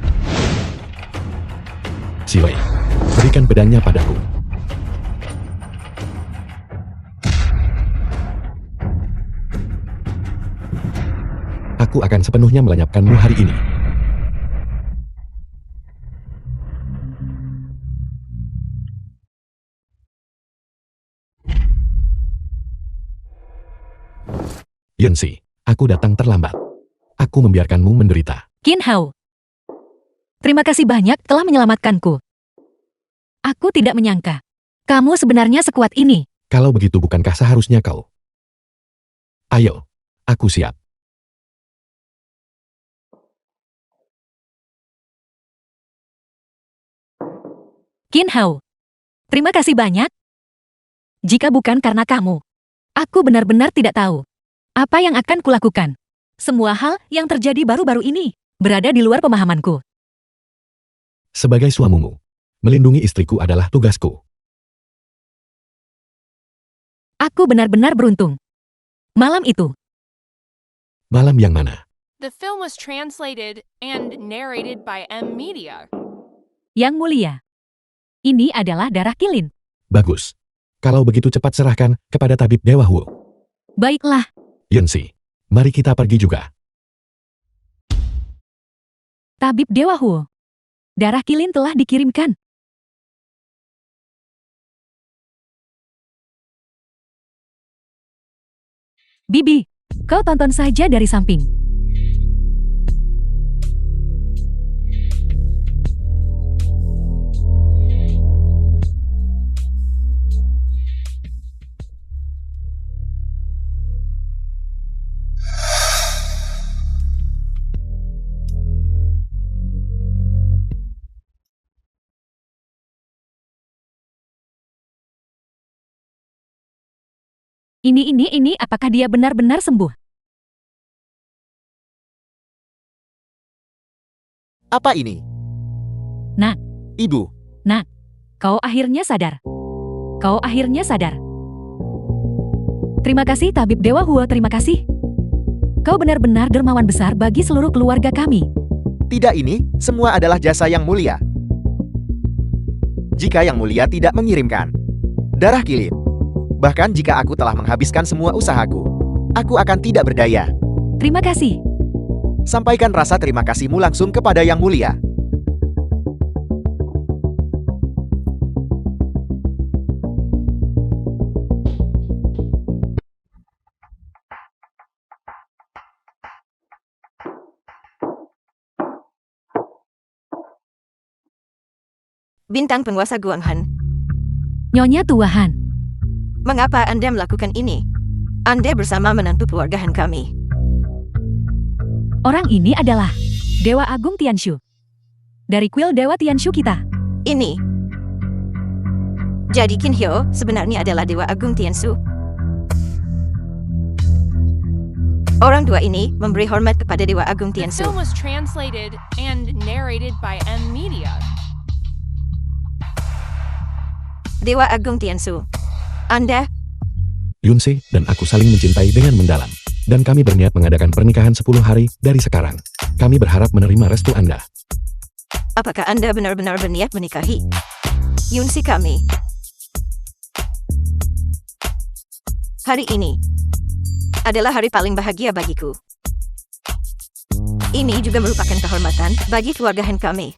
Siwei, berikan pedangnya padaku. Aku akan sepenuhnya melenyapkanmu hari ini. Yunsi, aku datang terlambat. Aku membiarkanmu menderita. Qin Hao. Terima kasih banyak telah menyelamatkanku. Aku tidak menyangka kamu sebenarnya sekuat ini. Kalau begitu bukankah seharusnya kau? Ayo, aku siap. Qin Hao. Terima kasih banyak. Jika bukan karena kamu, aku benar-benar tidak tahu apa yang akan kulakukan. Semua hal yang terjadi baru-baru ini berada di luar pemahamanku. Sebagai suamimu, melindungi istriku adalah tugasku. Aku benar-benar beruntung. Malam itu, Malam yang mana? The film was translated and narrated by M Media. Yang Mulia, ini adalah darah kilin. Bagus. Kalau begitu cepat serahkan kepada tabib Dewa Hu. Baiklah, Yunsi, mari kita pergi juga. Tabib Dewa Hu. Darah kilin telah dikirimkan. Bibi, kau tonton saja dari samping. Ini, apakah dia benar-benar sembuh? Apa ini? Nak. Ibu. Kau akhirnya sadar. Kau akhirnya sadar. Terima kasih Tabib Dewa Huo, terima kasih. Kau benar-benar dermawan besar bagi seluruh keluarga kami. Tidak, ini semua adalah jasa Yang Mulia. Jika Yang Mulia tidak mengirimkan darah kilin, Bahkan jika aku telah menghabiskan semua usahaku, aku akan tidak berdaya. Terima kasih. Sampaikan rasa terima kasihmu langsung kepada Yang Mulia. Bintang penguasa Guanghan, Nyonya Tuahan. mengapa Anda melakukan ini? Anda bersama menantu keluargahan kami. Orang ini adalah Dewa Agung Tianshu. Dari kuil Dewa Tianshu kita. Ini. Jadi Qin Hyo sebenarnya adalah Dewa Agung Tianshu. Orang tua ini memberi hormat kepada Dewa Agung The Tianshu. film was translated and narrated by M Media. Dewa Agung Tianshu. Anda, Yunse dan aku saling mencintai dengan mendalam. Dan kami berniat mengadakan pernikahan 10 hari dari sekarang. Kami berharap menerima restu Anda. apakah Anda benar-benar berniat menikahi Yunsi kami? Hari ini adalah hari paling bahagia bagiku. Ini juga merupakan kehormatan bagi keluarga Han kami.